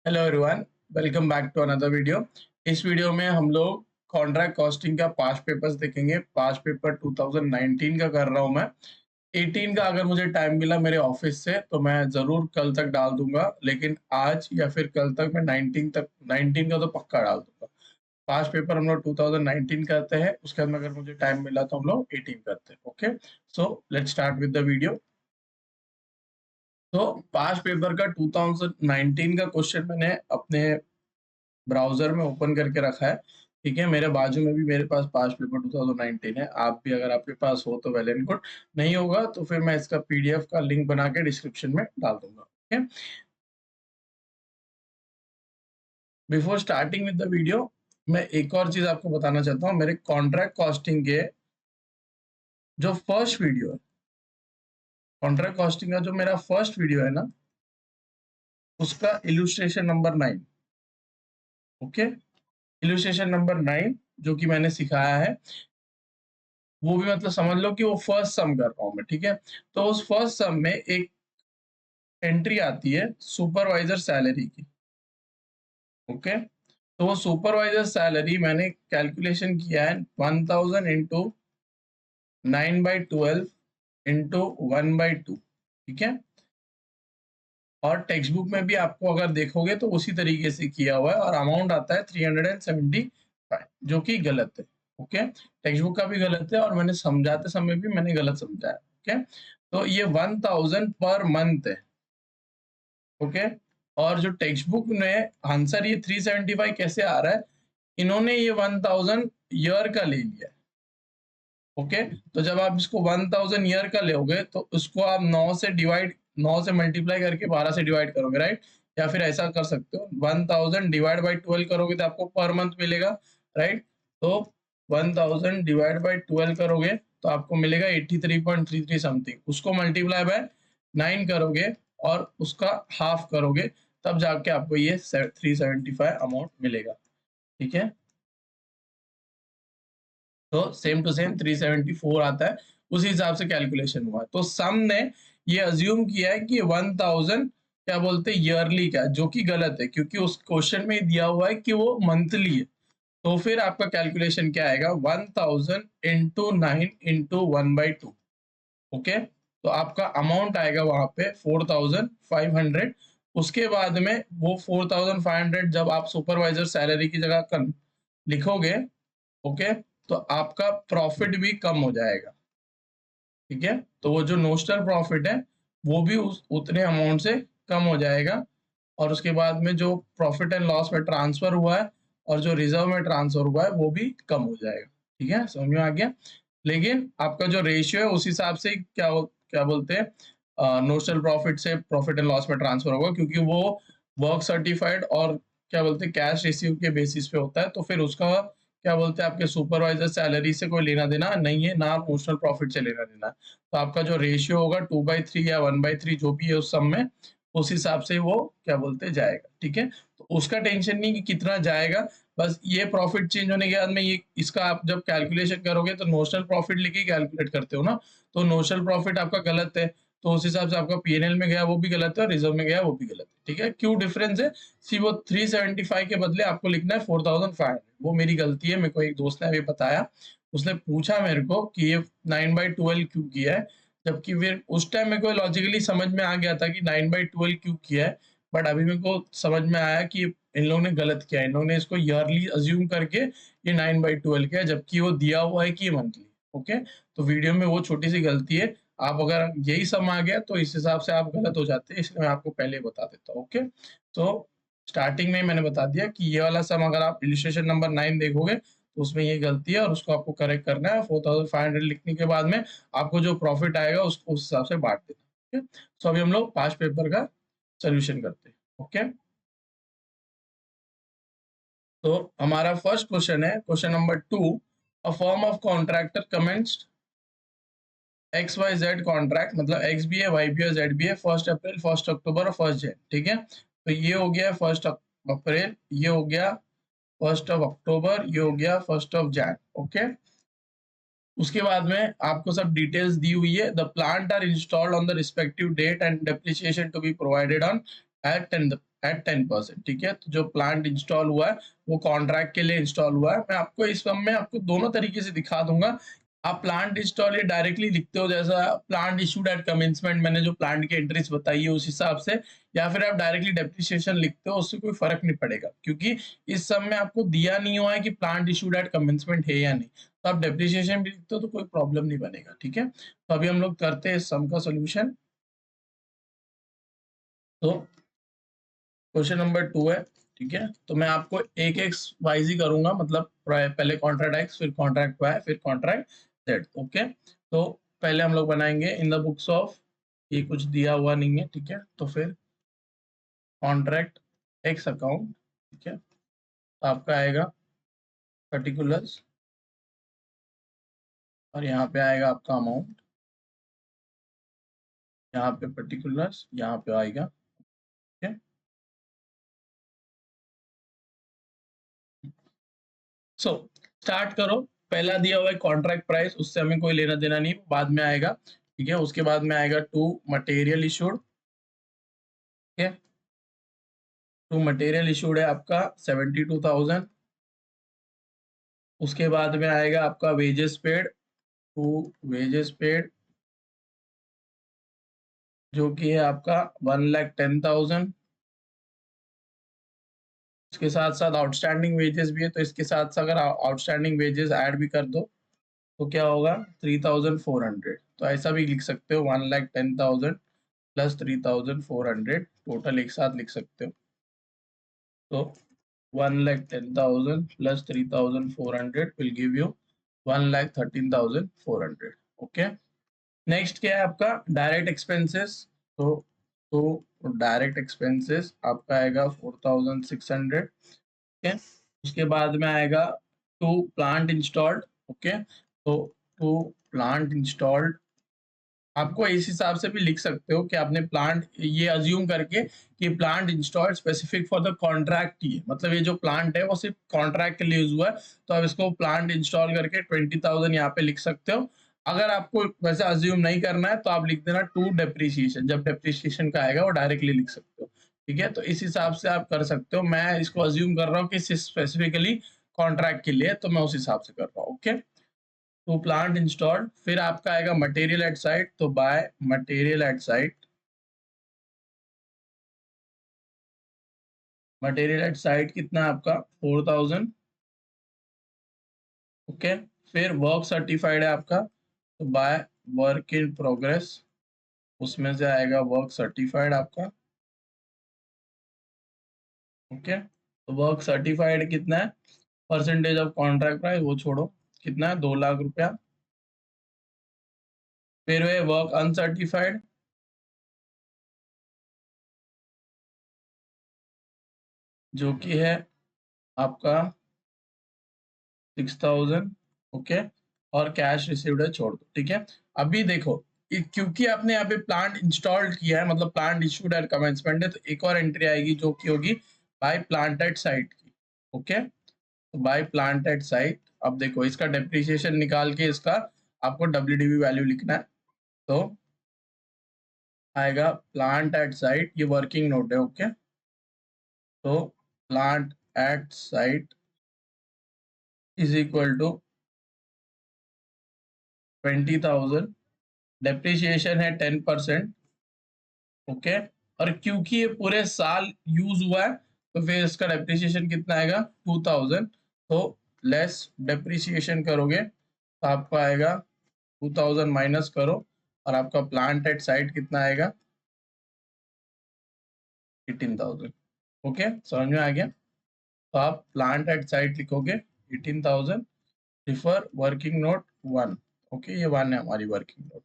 Hello everyone, welcome back to another video. इस video में हम लोग कॉन्ट्रैक्ट कॉस्टिंग का पास्ट पेपर्स देखेंगे। पास्ट पेपर 2019 का कर रहा हूं मैं। 18 का अगर मुझे टाइम मिला मेरे ऑफिस से तो मैं जरूर कल तक डाल दूंगा, लेकिन आज या फिर कल तक मैं 19 का तो पक्का डाल दूंगा। पास्ट पेपर हम लोग 2019 करते हैं, उसके बाद में अगर मुझे टाइम मिला तो हम लोग 18 करते हैं। Okay, so let's start with the video. तो पास्ट पेपर का 2019 का क्वेश्चन मैंने अपने ब्राउजर में ओपन करके रखा है। ठीक है, मेरे बाजू में भी मेरे पास पास्ट पेपर 2019 है। आप भी अगर आपके पास हो तो वेल एंड गुड, नहीं होगा तो फिर मैं इसका पीडीएफ का लिंक बना के डिस्क्रिप्शन में डाल दूंगा। Okay, before starting with the video मैं एक और चीज आपको बताना चाहता हूँ। मेरे कॉन्ट्रैक्ट कॉस्टिंग के जो फर्स्ट वीडियो है, कॉन्ट्रैक्ट कॉस्टिंग का जो मेरा फर्स्ट वीडियो है ना, उसका illustration number 9। Okay, illustration number 9 जो कि मैंने सिखाया है, वो भी मतलब समझ लो कि वो फर्स्ट सम कर रहा हूं मैं। ठीक है, तो उस फर्स्ट सम में एक एंट्री आती है सुपरवाइजर सैलरी की। ओके, तो वो सुपरवाइजर सैलरी मैंने कैलकुलेशन किया है 1000 इंटू 9/12 इंटू 1/2। ठीक है, और टेक्स्ट बुक में भी आपको अगर देखोगे तो उसी तरीके से किया हुआ है और अमाउंट आता है 375, जो कि गलत है। ओके, टेक्स्ट बुक का भी गलत है और मैंने समझाते समय भी मैंने गलत समझाया। ओके, तो ये 1000 पर मंथ है। ओके, और जो टेक्स्ट बुक में आंसर ये 375 कैसे आ रहा है, इन्होंने ये 1000 ईयर का ले लिया है। ओके, तो जब आप इसको 1000 ईयर का लोगे तो उसको आप 9 से मल्टीप्लाई करके 12 से डिवाइड करोगे, राइट? या फिर ऐसा कर सकते हो 1000 डिवाइड बाई 12 करोगे तो आपको पर मंथ मिलेगा, राइट? तो 1000 डिवाइड बाई 12 करोगे तो आपको मिलेगा 83.33 समथिंग। उसको मल्टीप्लाई बाय 9 करोगे और उसका हाफ करोगे, तब जाके आपको ये 375 अमाउंट मिलेगा। ठीक है, तो सेम टू सेम 374 आता है। उसी हिसाब से कैलकुलेशन हुआ है। तो सम ने ये अज्यूम किया है कि 1000 क्या बोलते हैं ईयरली का, जो कि गलत है क्योंकि उस क्वेश्चन में दिया हुआ है कि वो मंथली है। तो फिर आपका कैलकुलेशन क्या आएगा, 1000 इंटू 9 इंटू 1/2। ओके, तो आपका अमाउंट आएगा वहां पे 4500। उसके बाद में वो 4500 जब आप सुपरवाइजर सैलरी की जगह लिखोगे, ओके, तो आपका प्रॉफिट भी कम हो जाएगा। ठीक है, तो वो जो नोशनल प्रॉफिट है वो भी उतने अमाउंट से कम हो जाएगा। और उसके बाद में जो प्रॉफिट एंड लॉस में ट्रांसफर हुआ है और जो रिजर्व में ट्रांसफर हुआ है वो भी कम हो जाएगा। ठीक है, समझ में आ गया? लेकिन आपका जो रेशियो है उस हिसाब से क्या बोलते हैं नोशनल प्रॉफिट से प्रॉफिट एंड लॉस में ट्रांसफर होगा, क्योंकि वो वर्क सर्टिफाइड और क्या बोलते हैं कैश रिसीव के बेसिस पे होता है। तो फिर उसका क्या बोलते हैं आपके सुपरवाइजर सैलरी से कोई लेना देना नहीं है, ना नोशनल प्रॉफिट से लेना देना है। तो आपका जो रेशियो होगा 2/3 या 1/3 जो भी है उस सम में, उस हिसाब से वो क्या बोलते जाएगा। ठीक है, तो उसका टेंशन नहीं कि कितना जाएगा, बस ये प्रॉफिट चेंज होने के बाद में ये इसका आप जब कैलकुलेशन करोगे तो नोशनल प्रॉफिट लेके कैलकुलेट करते हो ना, तो नोशनल प्रॉफिट आपका गलत है, तो उस हिसाब से आपका पीएनएल में गया वो भी गलत है और रिजर्व में गया वो भी गलत है। ठीक है, क्यों डिफरेंस है? सी वो 375 के बदले आपको लिखना है 4500। वो मेरी गलती है, मेरे को एक दोस्त ने अभी बताया। उसने पूछा मेरे को कि ये 9/12 क्यों किया है, जबकि फिर उस टाइम मेरे को लॉजिकली समझ में आ गया था कि 9/12 क्यों किया है। बट अभी मेरे को समझ में आया कि इन लोगों ने गलत किया है। इन लोगों ने इसको ईयरली अज्यूम करके ये 9/12 किया है, जबकि वो दिया हुआ है कि ये मंथली। ओके, तो वीडियो में वो छोटी सी गलती है। आप अगर यही सम आ गया तो इस हिसाब से आप गलत हो जाते हैं, इसलिए मैं आपको पहले ही बता देता हूँ। ओके, तो स्टार्टिंग में मैंने बता दिया कि ये वाला सम अगर आप इलिस्ट्रेशन नंबर 9 देखोगे तो उसमें ये गलती है और उसको आपको करेक्ट करना है। 4500 लिखने के बाद में आपको जो प्रॉफिट आएगा उसको उस हिसाब से बांट देना। ओके, सो अभी हम लोग पास्ट पेपर का सोल्यूशन करते हैं। ओके, तो हमारा फर्स्ट क्वेश्चन है question number 2। A form of contractor commenced X Y Z contract, मतलब एक्स भी है वाई भी है जेड भी है, 1 अप्रैल 1 अक्टूबर और 1 जैन। ठीक है, तो ये हो गया 1 अप्रैल, ये हो गया 1 अक्टूबर, ये हो गया 1 जैन। ओके, उसके बाद में आपको सब डिटेल्स दी हुई है। The plant are installed on the respective date and depreciation to be provided on at 10%, ठीक है। तो जो प्लांट इंस्टॉल हुआ है वो कॉन्ट्रैक्ट के लिए इंस्टॉल हुआ है। मैं आपको इस सम में आपको दोनों तरीके से दिखा दूंगा। आप प्लांट इंस्टॉल ये डायरेक्टली लिखते हो, जैसा प्लांट इशूड एट कमेंसमेंट, मैंने जो प्लांट की एंट्रीज बताई है उस हिसाब से, या फिर आप डायरेक्टली डेप्रिसिएशन लिखते हो, उससे कोई फर्क नहीं पड़ेगा, क्योंकि इस सम में आपको दिया नहीं हुआ है कि प्लांट इशूड एट कमेंसमेंट है या नहीं। तो आप डेप्रिसिएशन भी लिखते हो तो कोई प्रॉब्लम नहीं बनेगा, ठीक है। तो अभी हम लोग करते हैं इस सम का सोल्यूशन। तो क्वेश्चन नंबर 2 है, ठीक है। तो मैं आपको एक एक वाइज ही करूंगा, मतलब पहले कॉन्ट्रैक्ट एक्स, फिर कॉन्ट्रैक्ट वाई, फिर कॉन्ट्रैक्ट जेड, ओके। तो पहले हम लोग बनाएंगे इन द बुक्स ऑफ, ये कुछ दिया हुआ नहीं है, ठीक है। तो फिर कॉन्ट्रैक्ट एक्स अकाउंट, ठीक है। तो आपका आएगा पर्टिकुलर्स, और यहाँ पे आएगा आपका अमाउंट, यहाँ पे पर्टिकुलर्स, यहाँ पे आएगा, ठीक है। सो स्टार्ट करो। पहला दिया हुआ है कॉन्ट्रैक्ट प्राइस, उससे हमें कोई लेना देना नहीं, बाद में आएगा, ठीक है। उसके बाद में आएगा टू मटेरियल इशूड, ठीक है। टू मटेरियल इशूड है आपका 72,000। उसके बाद में आएगा आपका wages paid, to wages paid, जो कि है आपका 1,10,000। इसके साथ साथ आउटस्टैंडिंग वेजेस भी है, तो इसके साथ साथ अगर आउटस्टैंडिंग वेजेस ऐड भी कर दो तो क्या होगा 3,400। तो ऐसा भी लिख सकते हो, 1,10,000 प्लस 3,400 टोटल एक साथ लिख सकते हो। तो 1,10,000 plus 3,400 will give you 1,13,400, okay. Next क्या है आपका डायरेक्ट एक्सपेंसेस। तो डायरेक्ट एक्सपेंसेस आपका आएगा 4,600, ठीक है। उसके बाद में आएगा टू प्लांट इंस्टॉल्ड, ओके। तो टू प्लांट इंस्टॉल्ड आपको इस हिसाब से भी लिख सकते हो कि आपने प्लांट ये अज्यूम करके कि plant installed specific for the contract ही है, मतलब ये जो प्लांट है वो सिर्फ कॉन्ट्रैक्ट के लिए यूज हुआ है, तो आप इसको प्लांट इंस्टॉल करके 20,000 यहाँ पे लिख सकते हो। अगर आपको वैसे अज्यूम नहीं करना है तो आप लिख देना टू डेप्रिसिएशन, जब डेप्रिसिएशन का आएगा वो डायरेक्टली लिख सकते हो, ठीक है। तो इस हिसाब से आप कर सकते हो। मैं इसको अज्यूम कर रहा हूँ कि स्पेसिफिकली कॉन्ट्रैक्ट के लिए, तो मैं उस हिसाब से कर रहा हूँ, ओके। तो प्लांट इंस्टॉल्ड, फिर आपका आएगा मटेरियल एट साइट, तो by material at site, material at site कितना है आपका 4,000, ओके। फिर वर्क सर्टिफाइड है आपका, तो बाय वर्क इन प्रोग्रेस, उसमें से आएगा वर्क सर्टिफाइड आपका, ओके। तो वर्क सर्टिफाइड कितना है, परसेंटेज ऑफ कॉन्ट्रैक्ट प्राइस वो छोड़ो, कितना है 2,00,000 रुपया। फिर है वर्क अनसर्टिफाइड, जो कि है आपका 6,000, ओके। और कैश रिसीव्ड है छोड़ दो, ठीक है। अभी देखो क्योंकि आपने यहाँ पे प्लांट इंस्टॉल्ड किया है, मतलब प्लांट इशूड एट कमेंसमेंट है, तो एक और एंट्री आएगी जो कि होगी बाय प्लांट एट साइट की, ओके। तो बाय प्लांट एट साइट, अब देखो इसका डेप्रिसिएशन निकाल के इसका आपको WDV वैल्यू लिखना है, तो आएगा प्लांट एट साइट, ये वर्किंग नोट है, ओके। तो plant at site is equal to 20,000, depreciation है 10%, ओके। और क्योंकि ये पूरे साल यूज हुआ है तो फिर इसका डेप्रिसिएशन कितना आएगा 2,000। तो लेस डेप्रिसिएशन करोगे तो आपको आएगा 2,000 माइनस करो, और आपका प्लांट एट साइट कितना आएगा 18,000, ओके। समझ में आ गया। तो आप प्लांट एट साइट लिखोगे 18,000, रिफर वर्किंग नोट 1, ओके। ये 1 है हमारी वर्किंग नोट,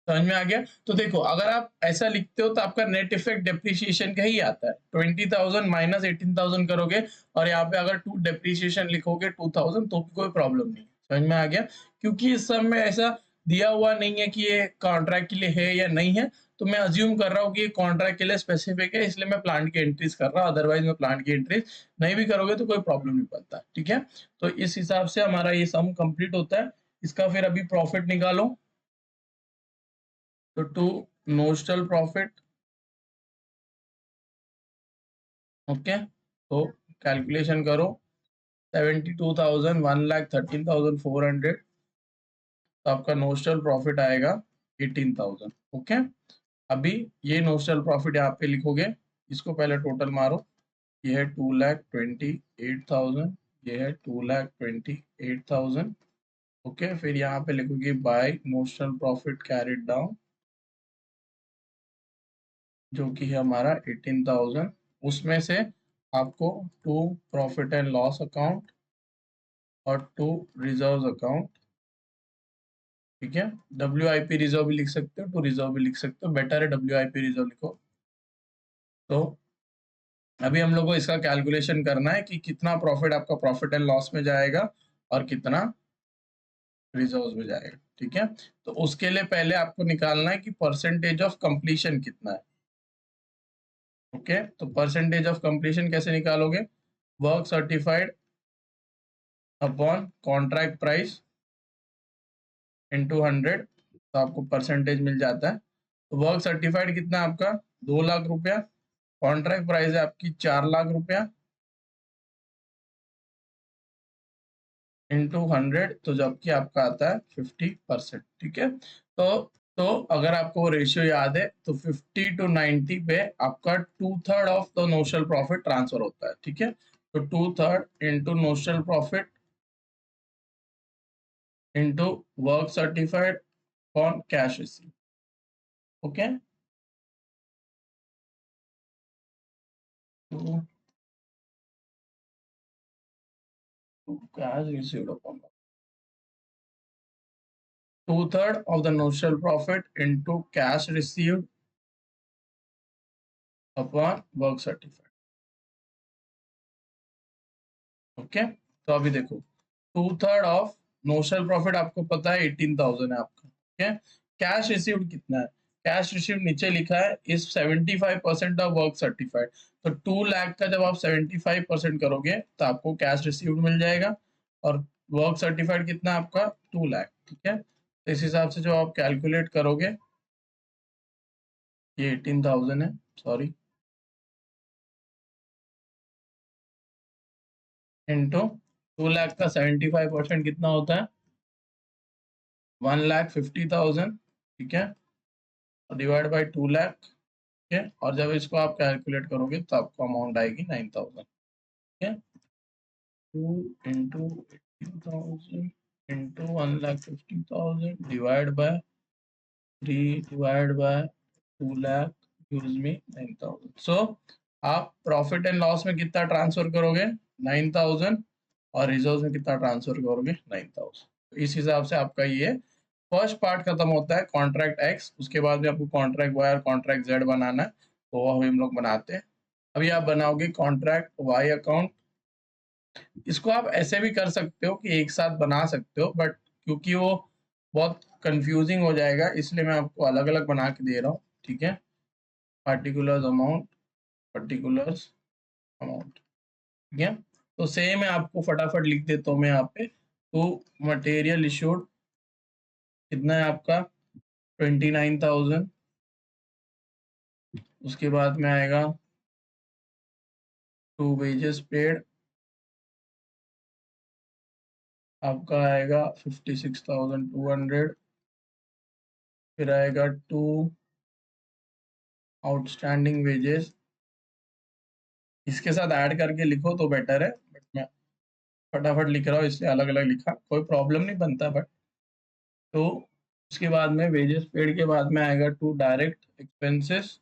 समझ में आ गया। तो देखो अगर आप ऐसा लिखते हो तो आपका नेट इफेक्ट डेप्रिसिएशन का ही आता है, 20,000 माइनस 18,000 करोगे, और यहाँ पे अगर टू डेप्रिसिएशन लिखोगे 2,000 तो भी कोई प्रॉब्लम नहीं, समझ में आ गया। क्योंकि इस सब में ऐसा दिया हुआ नहीं है कि ये कॉन्ट्रैक्ट के लिए है या नहीं है, तो मैं अज्यूम कर रहा हूँ कि ये कॉन्ट्रैक्ट के लिए स्पेसिफिक है, इसलिए मैं प्लांट की एंट्रीज कर रहा हूँ, अदरवाइज मैं प्लांट की एंट्रीज नहीं भी करोगे तो कोई प्रॉब्लम नहीं पड़ता, ठीक है। तो इस हिसाब से हमारा ये सम कंप्लीट होता है। इसका फिर अभी प्रॉफिट निकालो, तो टू नोशनल प्रॉफिट ओके, तो कैलकुलेशन करो 72,000, 1,13,400, तो आपका नोशनल प्रॉफिट आएगा 18,000। ओके, अभी ये नोशनल प्रॉफिट यहाँ पे लिखोगे, इसको पहले टोटल मारो, ये है 2,28,000, ये है 2,28,000। ओके, फिर यहाँ पे लिखोगे by notional profit carried down, जो कि है हमारा 18,000। उसमें से आपको to profit and loss account और टू रिजर्व अकाउंट, ठीक है, WIP रिजर्व भी लिख सकते हो, टू रिजर्व भी लिख सकते हो, बेटर है WIP रिजर्व लिखो। तो अभी हम लोग को इसका कैलकुलेशन करना है कि कितना प्रॉफिट आपका प्रॉफिट एंड लॉस में जाएगा और कितना रिजर्व में जाएगा, ठीक है। तो उसके लिए पहले आपको निकालना है कि परसेंटेज ऑफ कंप्लीशन कितना है। ओके, तो परसेंटेज ऑफ कंप्लीशन कैसे निकालोगे, work certified upon contract price into 100, तो आपको परसेंटेज मिल जाता है। तो वर्क सर्टिफाइड कितना है आपका 2,00,000 रुपया, कॉन्ट्रैक्ट प्राइस है आपकी 4,00,000 रुपया इंटू 100, तो जबकि आपका आता है 50%, ठीक है। तो अगर आपको रेशियो याद है तो 50-90 पे आपका 2/3 of the notional profit transfer होता है, ठीक है। तो 2/3 into notional profit into work certified on cash receive. Okay, तो cash received upon 2/3 of the notional profit into cash received upon work certified। Okay, तो अभी देखो 2/3 ऑफ नोशनल प्रॉफिट आपको पता है 18,000 है आपका, ठीक है। कैश रिसीव्ड कितना है, कैश रिसीव्ड नीचे लिखा है इज 75% ऑफ वर्क सर्टिफाइड। तो 2,00,000 का जब आप 75% करोगे तो आपको कैश रिसीव्ड मिल जाएगा, और वर्क सर्टिफाइड कितना आपका 2,00,000, ठीक है। तो इस हिसाब से जो आप कैलकुलेट करोगे, ये 18,000 है, सॉरी, इंटू 2,00,000 का 75% कितना होता है 1,50,000, ठीक है, और डिवाइड बाई 2,00,000, ठीक है, और जब इसको आप कैलकुलेट करोगे तो आपको अमाउंट आएगी 9,000, ठीक है। 2 into 18,000 into 1,50,000 divide by 3 divide by 2,00,000 gives me 9,000। सो आप प्रॉफिट एंड लॉस में कितना ट्रांसफर करोगे 9,000, और रिजर्व में कितना ट्रांसफर करोगे 9,000। तो इस हिसाब से आपका ये फर्स्ट पार्ट खत्म होता है कॉन्ट्रैक्ट एक्स। उसके बाद में आपको कॉन्ट्रैक्ट वाई और कॉन्ट्रैक्ट जेड बनाना है, तो वो हम लोग बनाते हैं। अभी आप बनाओगे कॉन्ट्रैक्ट वाई अकाउंट। इसको आप ऐसे भी कर सकते हो कि एक साथ बना सकते हो, बट क्योंकि वो बहुत कंफ्यूजिंग हो जाएगा इसलिए मैं आपको अलग अलग बना के दे रहा हूँ, ठीक है। पार्टिकुलर्स अमाउंट, पर्टिकुलर्स अमाउंट, ठीक है। तो सेम है, आपको फटाफट लिख देता हूँ मैं यहाँ पे। तो मटेरियल इशूड कितना है आपका 29,000, उसके बाद में आएगा टू वेजेस पेड, आपका आएगा 56,200, फिर आएगा टू आउटस्टैंडिंग वेजेस, इसके साथ ऐड करके लिखो तो बेटर है, बट मैं फटाफट लिख रहा हूँ इसलिए अलग अलग लिखा, कोई प्रॉब्लम नहीं बनता। बट तो उसके बाद में वेजेस पेड के बाद में आएगा to direct expenses,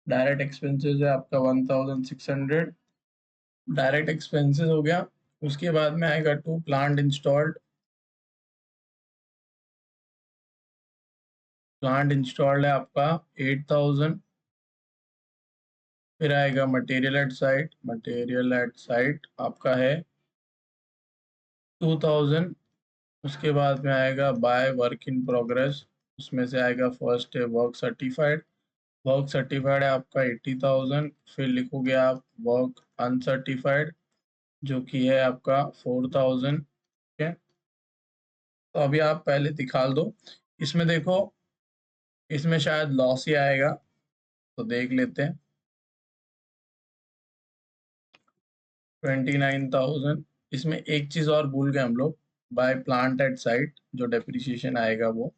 direct expenses है आपका 1,600, डायरेक्ट एक्सपेंसेस हो गया। उसके बाद में आएगा to plant installed, plant installed है आपका 8,000, फिर आएगा material at site, material at site आपका है 2,000, उसके बाद में आएगा बाय वर्क इन प्रोग्रेस, उसमें से आएगा फर्स्ट है वर्क सर्टिफाइड, वर्क सर्टिफाइड है आपका 80,000, फिर लिखोगे आप वर्क अनसर्टिफाइड जो कि है आपका 4,000, ठीक है। तो अभी आप पहले दिखा दो, इसमें देखो, इसमें शायद लॉस ही आएगा, तो देख लेते हैं। 29,000। इसमें एक चीज और भूल गए हम लोग, बाय प्लांट एट साइट जो डेप्रिसिएशन आएगा वो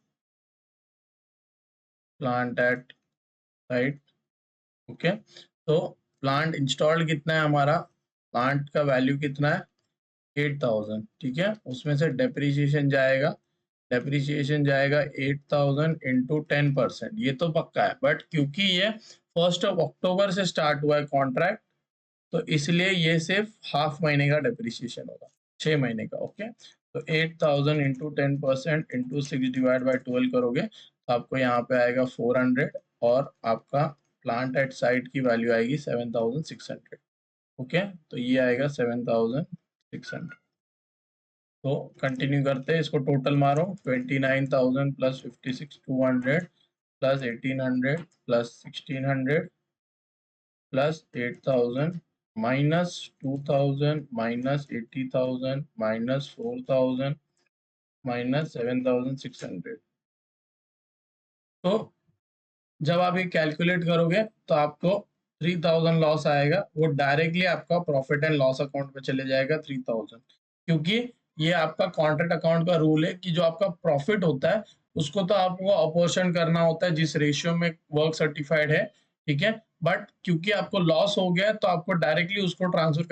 प्लांट एट साइट। ओके, तो प्लांट इंस्टॉल्ड कितना है हमारा, प्लांट का वैल्यू कितना है 8,000, ठीक है। उसमें से डेप्रिसिएशन जाएगा, डेप्रिसिएशन जाएगा 8,000 इंटू 10%, ये तो पक्का है। बट क्योंकि ये 1 अक्टूबर से स्टार्ट हुआ है कॉन्ट्रैक्ट, तो इसलिए ये सिर्फ हाफ महीने का डेप्रिसिएशन होगा, 6 महीने का। ओके, तो 8,000 इंटू 10% इंटू 6 डिवाइड बाई 12 करोगे तो आपको यहाँ पे आएगा 400, और आपका प्लांट एट साइट की वैल्यू आएगी 7,600। ओके, तो ये आएगा 7,600। तो कंटिन्यू करते हैं, इसको टोटल मारो, 29,000 plus 56,200 plus 1,800 plus 1,600 plus 8,000 minus 2,000 minus 80,000 minus 4,000 minus 7,600। तो जब आप ये कैलकुलेट करोगे तो आपको 3,000 लॉस आएगा, वो डायरेक्टली आपका प्रॉफिट एंड लॉस अकाउंट में चले जाएगा 3,000, क्योंकि ये आपका कॉन्ट्रैक्ट अकाउंट का रूल है कि जो आपका प्रॉफिट होता है उसको तो आपको अपोर्शन करना होता है जिस रेशियो में वर्क सर्टिफाइड है, ठीक है। बट क्योंकि आपको लॉस हो गया तो आपको डायरेक्टली उसको ट्रांसफर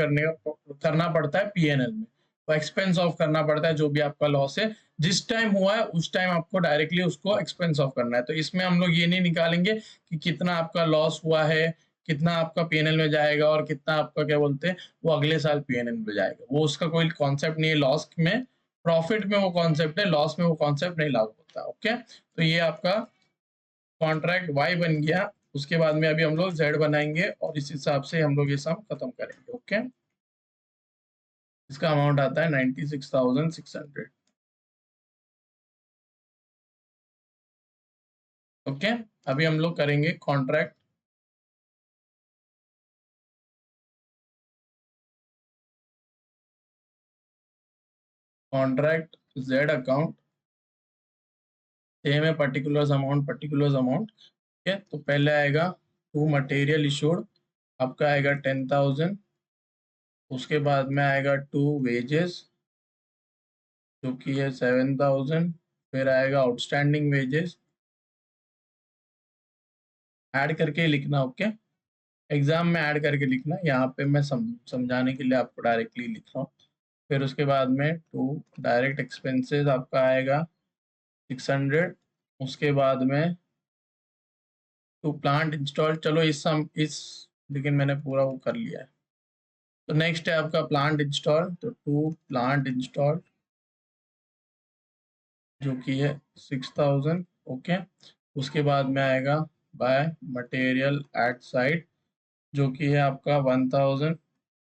करना पड़ता है पीएनएल में, तो एक्सपेंस ऑफ करना पड़ता है जो भी आपका लॉस है जिस टाइम हुआ है उस टाइम आपको डायरेक्टली उसको एक्सपेंस ऑफ करना है। तो इसमें हम लोग ये नहीं निकालेंगे कि कितना आपका लॉस हुआ है, कितना आपका पीएनएल में जाएगा और कितना आपका क्या बोलते हैं वो अगले साल पीएनएल में जाएगा, वो उसका कोई कॉन्सेप्ट नहीं है। लॉस में, प्रॉफिट में वो कॉन्सेप्ट है, लॉस में वो कॉन्सेप्ट नहीं लागू होता। ओके, तो ये आपका कॉन्ट्रैक्ट वाई बन गया। उसके बाद में अभी हम लोग जेड बनाएंगे और इस हिसाब से हम लोग ये सम खत्म करेंगे। ओके, इसका अमाउंट आता है 96,600। ओके, अभी हम लोग करेंगे contract, contract Z account, same है पर्टिकुलर्स अमाउंट। ठीक है, तो पहले आएगा टू मटेरियल इशूड, आपका आएगा 10,000। उसके बाद में आएगा टू वेजेस जो कि है 7,000। फिर आएगा आउटस्टैंडिंग वेजेस, ऐड करके लिखना। ओके, एग्जाम में ऐड करके लिखना, यहाँ पे मैं समझाने के लिए आपको डायरेक्टली लिख रहा हूँ। फिर उसके बाद में टू डायरेक्ट एक्सपेंसेस आपका आएगा 600। उसके बाद में टू प्लांट इंस्टॉल, चलो इस लेकिन मैंने पूरा वो कर लिया है। तो नेक्स्ट है आपका प्लांट इंस्टॉल, तो टू प्लांट इंस्टॉल जो कि है 6,000। ओके, उसके बाद में आएगा बाय मटेरियल एट साइट जो कि है आपका 1,000।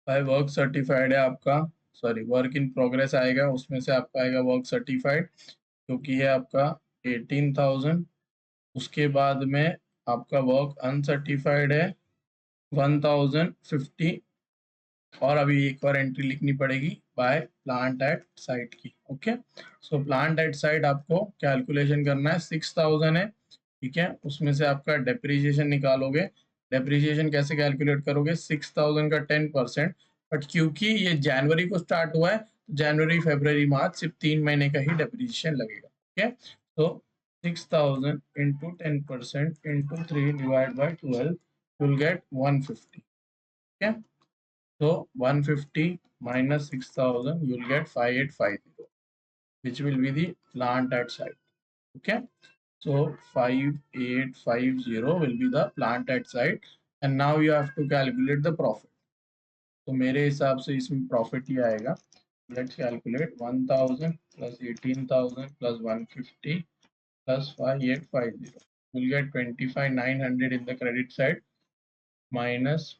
बाय वर्क सर्टिफाइड है आपका, सॉरी वर्क इन प्रोग्रेस आएगा, उसमें से आपका आएगा वर्क सर्टिफाइड जो कि है आपका 18,000। उसके बाद में आपका वर्क अनसर्टिफाइड है 1,050। और अभी एक और एंट्री लिखनी पड़ेगी बाय प्लांट एट साइट की। Okay, so plant at site आपको कैलकुलेशन करना है, 6,000 है, ठीक है। उसमें से आपका डेप्रीशिएशन निकालोगे, डेप्रीशिएशन कैसे कैलकुलेट करोगे, 6,000 का 10%। बट क्योंकि ये जनवरी को स्टार्ट हुआ है तो जनवरी फरवरी मार्च सिर्फ 3 महीने का ही डेप्रीशिएशन लगेगा। ओके, तो 6,000 into 10% into 3 divide by 12 will get 150। Okay, so 150 minus 6,000, you'll get 5,850, which will be the plant at site. Okay, so 5,850 will be the plant at site, and now you have to calculate the profit. तो मेरे हिसाब से इसमें profit ही आएगा, let's calculate 1,000 plus 18,000 plus 150 plus 5,850, we'll get 25,900 in the credit side minus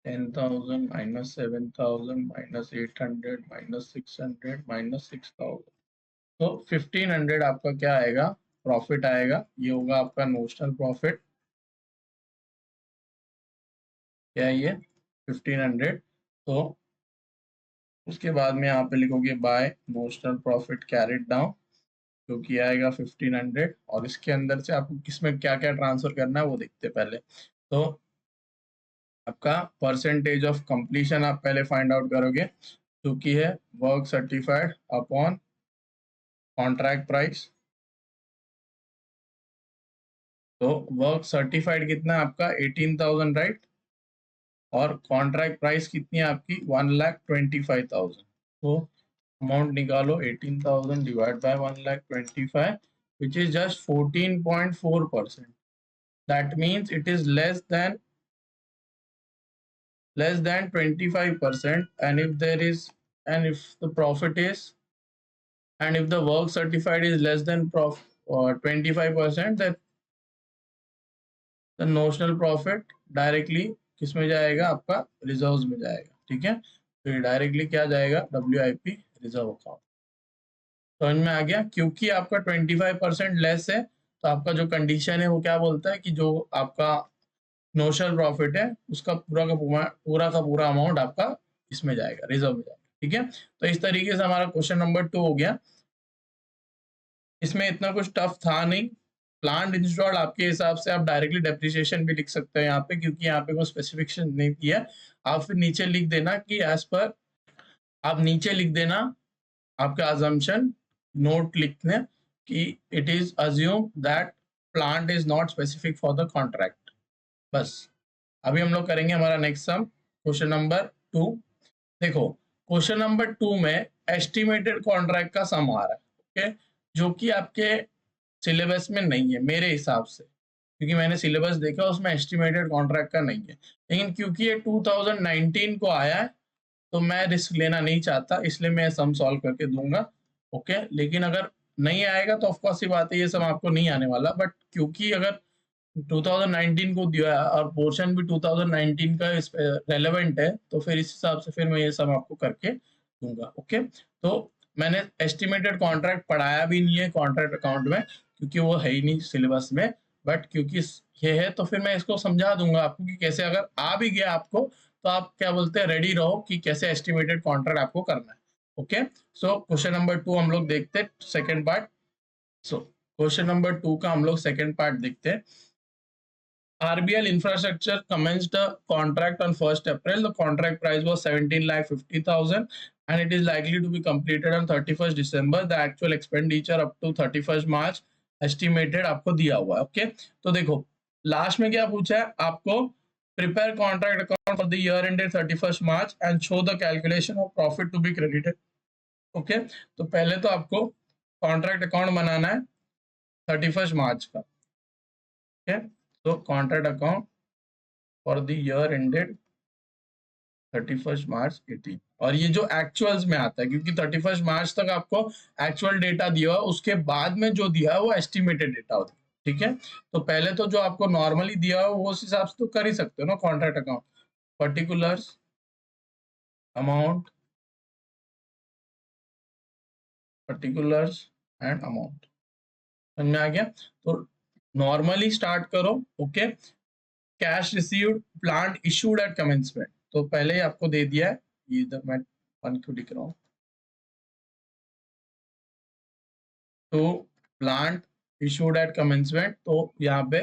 10,000 minus 7,000 minus 800 minus 600 minus 6,000, तो 1,500 आपका क्या आएगा, प्रॉफिट आएगा। ये होगा आपका नोशनल प्रॉफिट, क्या है ये 1,500। तो उसके बाद में यहाँ पे लिखोगे by notional profit carried down जो कि आएगा 1,500, और इसके अंदर से आपको किसमें क्या क्या ट्रांसफर करना है वो देखते हैं पहले। तो आपका परसेंटेज ऑफ कंप्लीशन आप पहले फाइंड आउट करोगे, जो कि है work certified upon contract price. तो वर्क सर्टिफाइड कितना है आपका 18,000, राइट, और कॉन्ट्रैक्ट प्राइस कितनी है आपकी 1,25,000। तो अमाउंट निकालो 18,000 divide by 1,25,000 which is just 14.4%. That means it is less than 25%, and if there is, and if the profit is, and if the work certified is less than 25%, that the notional profit directly किस में जाएगा, आपका reserves में जाएगा। ठीक है, तो ये डायरेक्टली क्या जाएगा, WIP रिजर्व अकाउंट। समझ में आ गया? क्योंकि आपका 25% लेस है, तो आपका जो कंडीशन है वो क्या बोलता है कि जो आपका नोशनल प्रॉफिट है उसका पूरा अमाउंट आपका इसमें जाएगा, रिजर्व में जाएगा। ठीक है, तो इस तरीके से हमारा क्वेश्चन नंबर 2 हो गया। इसमें इतना कुछ टफ था नहीं। प्लांट इंस्टॉल्ड आपके हिसाब से आप डायरेक्टली डेप्रिसिएशन भी लिख सकते हैं यहाँ पे, क्योंकि यहाँ पे कोई स्पेसिफिकेशन नहीं किया। आप फिर नीचे लिख देना कि एज पर, आप नीचे लिख देना आपका अजम्पशन नोट लिखने कि it is assume that plant is not specific for the contract. बस अभी हम लोग करेंगे हमारा नेक्स्ट सम, क्वेश्चन नंबर 2। देखो क्वेश्चन नंबर 2 में एस्टिमेटेड कॉन्ट्रैक्ट का सम आ रहा है, ओके, जो कि आपके सिलेबस में नहीं है मेरे हिसाब से, क्योंकि मैंने सिलेबस देखा उसमें एस्टिमेटेड कॉन्ट्रैक्ट का नहीं है। लेकिन क्योंकि ये 2019 को आया है तो मैं रिस्क लेना नहीं चाहता, इसलिए मैं सम सॉल्व करके दूंगा। ओके, लेकिन अगर नहीं आएगा तो ऑफकोर्स ही बात है ये सम आपको नहीं आने वाला, बट क्योंकि अगर 2019 को दिया है और पोर्शन भी 2019 का रेलेवेंट है, तो फिर इस हिसाब से फिर मैं ये सब आपको करके दूंगा। ओके, तो मैंने एस्टिमेटेड कॉन्ट्रैक्ट पढ़ाया भी नहीं है कॉन्ट्रैक्ट अकाउंट में, क्योंकि वो है ही नहीं सिलेबस में, बट क्योंकि ये है तो फिर मैं इसको समझा दूंगा आपको कि कैसे, अगर आ भी गया आपको तो आप क्या बोलते हैं, रेडी रहो कि कैसे एस्टिमेटेड कॉन्ट्रैक्ट आपको करना है। ओके, सो क्वेश्चन नंबर 2 हम लोग देखते हैं, second part. So question number 2 का हम लोग सेकेंड पार्ट देखते हैं। RBL Infrastructure commenced the contract on 1st April. The contract price was 17,50,000 and it is likely to be completed on 31st December. The actual expenditure up to 31st March estimated आपको दिया हुआ है। Okay, तो देखो last में क्या पूछा है आपको, prepare contract account for the year ended 31st March and show the calculation of profit to be credited. Okay, तो पहले तो आपको कॉन्ट्रैक्ट अकाउंट बनाना है 31st मार्च का। ओके, तो contract account for the year ended 31st मार्च 18, और ये जो एक्चुअल्स में आता है, क्योंकि 31st मार्च तक आपको एक्चुअल डेटा दिया हुआ, उसके बाद में जो दिया है वो एस्टिमेटेड डेटा होता है। ठीक है, तो पहले तो जो आपको नॉर्मली दिया हो वो उस हिसाब से तो कर ही सकते हो ना, contract account particulars amount, particulars and amount. समझ में आ गया? तो नॉर्मली स्टार्ट करो। Okay, cash received, plant issued at commencement, तो पहले ही आपको दे दिया है, इधर मैं 1 क्यों लिख रहा हूँ, तो प्लांट इशूड एट कमेंसमेंट, तो यहाँ पे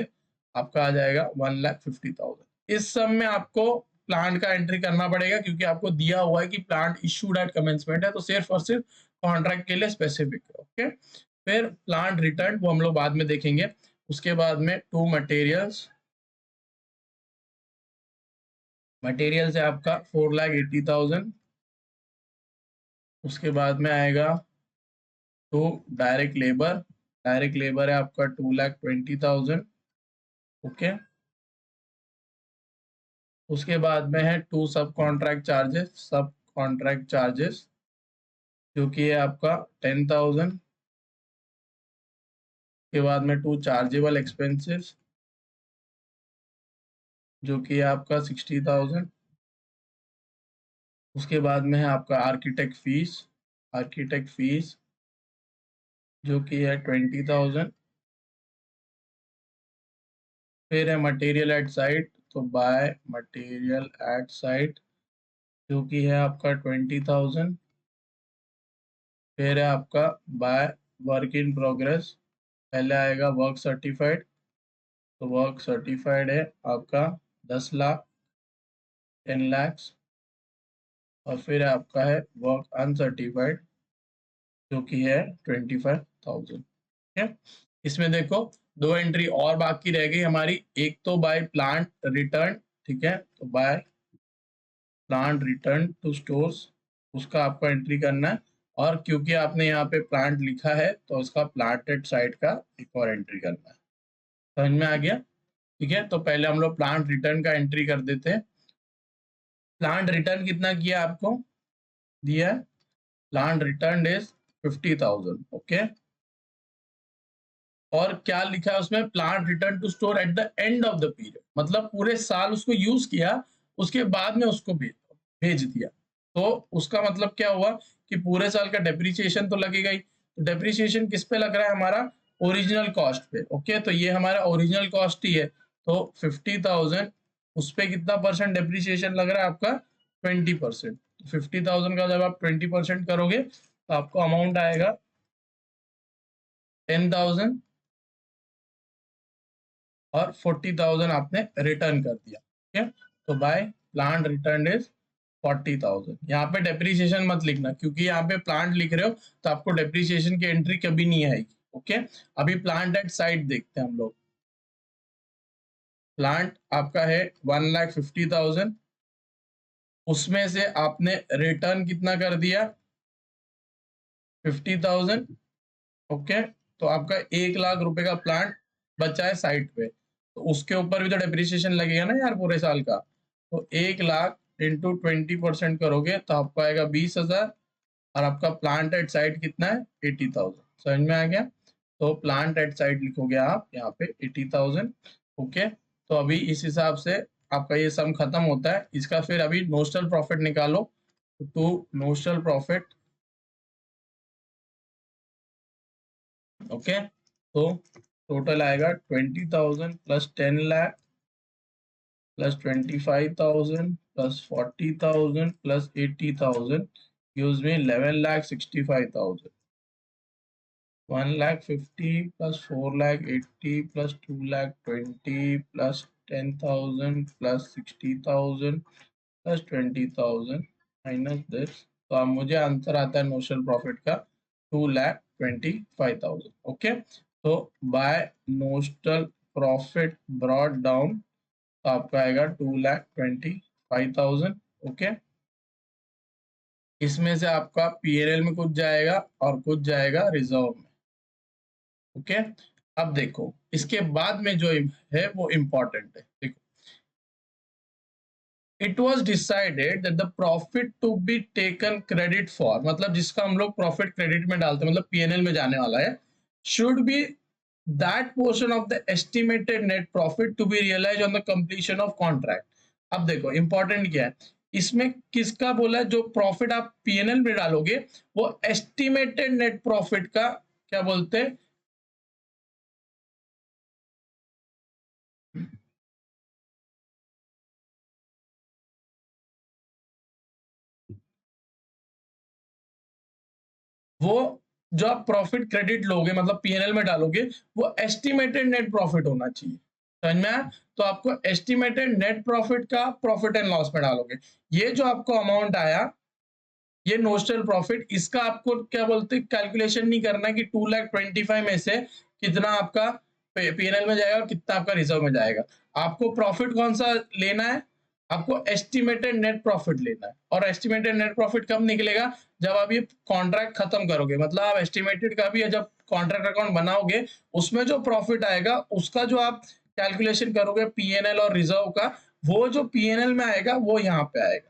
आपका आ जाएगा 1,50,000। इस सब में आपको प्लांट का एंट्री करना पड़ेगा, क्योंकि आपको दिया हुआ है कि प्लांट इशूड एट कमेंसमेंट है, तो सिर्फ और सिर्फ कॉन्ट्रैक्ट के लिए स्पेसिफिक है। ओके, फिर प्लांट रिटर्न वो हम लोग बाद में देखेंगे। उसके बाद में टू मटेरियल्स, मटेरियल से आपका 4,80,000। उसके बाद में आएगा to direct labour, direct labour है आपका 2,20,000। ओके, उसके बाद में है टू सब कॉन्ट्रैक्ट चार्जेस, सब कॉन्ट्रैक्ट चार्जेस जो कि है आपका 10,000। के बाद में टू चार्जेबल एक्सपेंसेस जो कि है आपका 60,000। उसके बाद में है आपका आर्किटेक्ट फीस, आर्किटेक्ट फीस जो कि है 20,000। फिर है मटेरियल एट साइट, तो बाय मटेरियल एट साइट जो कि है आपका 20,000। फिर है आपका बाय वर्क इन प्रोग्रेस, पहले आएगा वर्क सर्टिफाइड, तो वर्क सर्टिफाइड है आपका 10 लाख। 10 lakhs, और फिर आपका है वर्क अनसर्टिफाइड जो कि है 25,000। ठीक है, इसमें देखो दो एंट्री और बाकी रह गई हमारी, एक तो बाय प्लांट रिटर्न, ठीक है, तो by plant return to stores उसका आपको एंट्री करना है, और क्योंकि आपने यहाँ पे प्लांट लिखा है तो उसका प्लांटेड साइड का एक और एंट्री करना है। समझ में आ गया? ठीक है, तो पहले हम लोग प्लांट रिटर्न का एंट्री कर देते हैं। प्लांट रिटर्न कितना किया आपको दिया है, प्लांट रिटर्न इज 50,000। ओके, और क्या लिखा है उसमें, plant return to store at the end of the period, मतलब पूरे साल उसको यूज किया उसके बाद में उसको भेज दिया। तो उसका मतलब क्या हुआ कि पूरे साल का डेप्रिसिएशन तो लगेगा ही। तो डेप्रिसिएशन किस पे लग रहा है हमारा, ओरिजिनल कॉस्ट पे। ओके, तो ये हमारा ओरिजिनल कॉस्ट ही है, तो 50,000 उस पे कितना परसेंट डेप्रिसिएशन लग रहा है आपका, 20%। 50,000 का जब आप 20% करोगे तो आपको अमाउंट आएगा 10,000, और 40,000 आपने रिटर्न कर दिया। ठीक है, तो बाय प्लांट रिटर्न इज 40,000। यहाँ पे डेप्रिसिएशन मत लिखना, क्योंकि यहाँ पे प्लांट लिख रहे हो तो आपको डेप्रिसिएशन की एंट्री कभी नहीं आएगी। ओके, अभी प्लांट एट साइट देखते हैं हम लोग। प्लांट आपका है 1,50,000, उसमें से आपने रिटर्न कितना कर दिया, 50,000। ओके, तो आपका 1,00,000 रुपए का प्लांट बचा है साइट पे, तो उसके ऊपर भी तो डेप्रिसिएशन लगेगा ना यार पूरे साल का। तो 1,00,000 इंटू 20% करोगे तो आपको आएगा 20,000, और आपका प्लांट एट साइट कितना है, 80,000। समझ में आ गया? तो प्लांट एट साइट लिखोगे आप यहाँ पे 80,000। ओके, तो अभी इस हिसाब से आपका ये सम खत्म होता है। इसका फिर अभी नोशनल प्रॉफिट निकालो। तो नोशनल प्रॉफिट, ओके, तो टोटल आएगा 20,000 plus 10 lakh plus 25,000 plus 40,000 plus 80,000 gives me 11,65,000। 1,50,000 plus 4,80,000 plus 2,20,000 plus 10,000 plus 60,000 plus 20,000 minus this, तो अब मुझे आंसर आता है नोशनल प्रॉफिट का 2,25,000। ओके, तो by notional profit brought down तो आपका आएगा 2,25,000। ओके, इसमें से आपका पीएनएल में कुछ जाएगा और कुछ जाएगा रिजर्व में। ओके, अब देखो इसके बाद में जो है वो इम्पोर्टेंट है। देखो, it was decided that the profit to be taken credit for, मतलब जिसका हम लोग प्रॉफिट क्रेडिट में डालते हैं, मतलब पीएनएल में जाने वाला है, should be that portion of the estimated net profit to be realise on the completion of contract. अब देखो इंपॉर्टेंट क्या है इसमें, किसका बोला है, जो प्रॉफिट आप पीएनएल में डालोगे वो एस्टिमेटेड नेट प्रॉफिट का क्या बोलते हैं, वो जो आप प्रॉफिट क्रेडिट लोगे मतलब पीएनएल में डालोगे वो एस्टिमेटेड नेट प्रॉफिट होना चाहिए। समझ में आया? तो आपको एस्टिमेटेड नेट प्रॉफिट का प्रॉफिट एंड लॉस में डालोगे। ये जो आपको अमाउंट आया ये नोशनल प्रॉफिट, इसका आपको क्या बोलते हैं कैलकुलेशन नहीं करना कि 2,25,000 में से कितना आपका पीएनएल में जाएगा और कितना आपका रिजर्व में जाएगा। आपको प्रॉफिट कौन सा लेना है, आपको एस्टिमेटेड नेट प्रॉफिट लेना है। और एस्टिमेटेड नेट प्रॉफिट कब निकलेगा, जब आप ये कॉन्ट्रैक्ट खत्म करोगे, मतलब आप एस्टिमेटेड का भी जब कॉन्ट्रैक्ट अकाउंट बनाओगे उसमें जो प्रॉफिट आएगा उसका जो आप कैलकुलेशन करोगे पीएनएल और रिजर्व का, वो जो पीएनएल में आएगा वो यहाँ पे आएगा।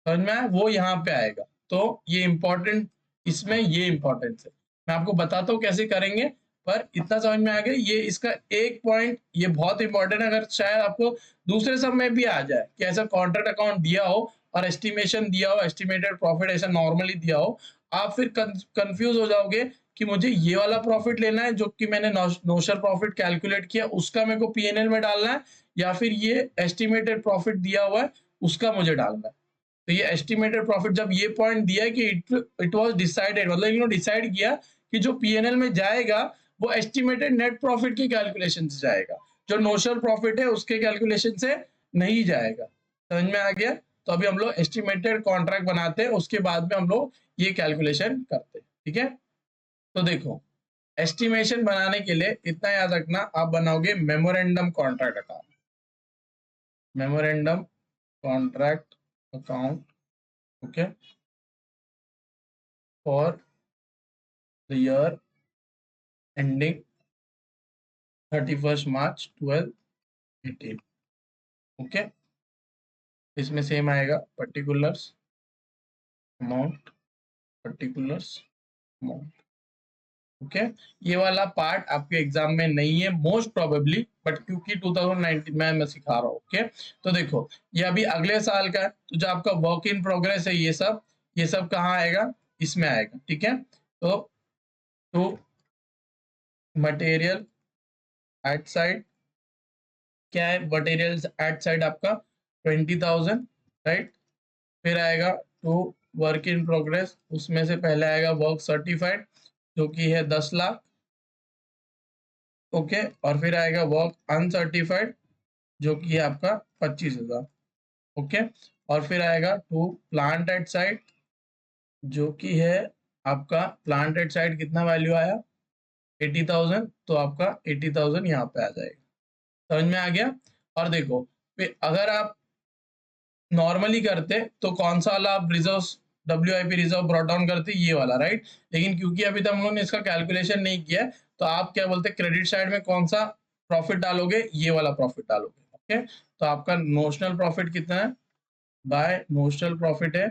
समझ में आया? वो यहाँ पे आएगा। तो ये इंपॉर्टेंट, इसमें ये इंपॉर्टेंस है। मैं आपको बताता हूँ कैसे करेंगे, पर इतना समझ में आ गया। ये इसका एक पॉइंट ये बहुत इंपॉर्टेंट है, अगर शायद आपको दूसरे सब में भी आ जाए कि ऐसा कॉन्ट्रैक्ट अकाउंट दिया हो और एस्टिमेशन दिया हो, एस्टिमेटेड प्रॉफिट ऐसा नॉर्मली दिया हो, आप फिर कंफ्यूज हो जाओगे कि मुझे ये वाला प्रॉफिट लेना है जो कि मैंने नोशनल प्रॉफिट कैलकुलेट किया उसका मेरे को पीएनएल में डालना है, या फिर ये एस्टिमेटेड प्रॉफिट दिया हुआ है उसका मुझे डालना है। तो ये एस्टिमेटेड प्रॉफिट जब ये पॉइंट दिया है कि इट वाज डिसाइडेड, मतलब इन्होंने डिसाइड किया कि जो पीएनएल में जाएगा वो एस्टिमेटेड नेट प्रॉफिट की कैलकुलेशन से जाएगा, जो नोशनल प्रॉफिट है उसके कैलकुलेशन से नहीं जाएगा। समझ में आ गया? तो अभी हम लोग एस्टिमेटेड कॉन्ट्रैक्ट बनाते हैं, उसके बाद में हम लोग ये कैलकुलेशन करते हैं, ठीक है? तो देखो, एस्टिमेशन बनाने के लिए इतना याद रखना, आप बनाओगे memorandum contract account, memorandum contract account, okay, for the year ending 31 March 12/18, okay. इसमें सेम आएगा particulars amount, particulars amount, okay. ये वाला पार्ट आपके एग्जाम में नहीं है मोस्ट प्रोबेबली, बट क्योंकि 2019 में मैं सिखा रहा हूँ, ओके। तो देखो, ये अभी अगले साल का है, तो जो आपका वर्क इन प्रोग्रेस है ये सब कहाँ आएगा? इसमें आएगा, ठीक है। तो मटेरियल एट साइड क्या है? मटेरियल एट साइड आपका 20,000, राइट। फिर आएगा टू वर्क इन प्रोग्रेस, उसमें से पहले आएगा वर्क सर्टिफाइड जो कि है 10 लाख, ओके। और फिर आएगा वर्क अनसर्टिफाइड जो कि है आपका 25,000, ओके। और फिर आएगा टू प्लांट एट साइड जो कि है आपका प्लांट एट साइड कितना वैल्यू आया? 80,000, तो आपका 80,000 यहाँ पे आ जाएगा। समझ में आ गया? और देखो, फिर अगर आप नॉर्मली करते तो कौन सा वाला आप reserve, WIP reserve brought down करते? ये वाला, राइट। लेकिन क्योंकि अभी तक हम लोगों ने इसका कैलकुलेशन नहीं किया है, तो आप क्या बोलते हैं, क्रेडिट साइड में कौन सा प्रॉफिट डालोगे? ये वाला प्रॉफिट डालोगे, ओके। तो आपका नोशनल प्रॉफिट कितना है? बाय नोशनल प्रॉफिट है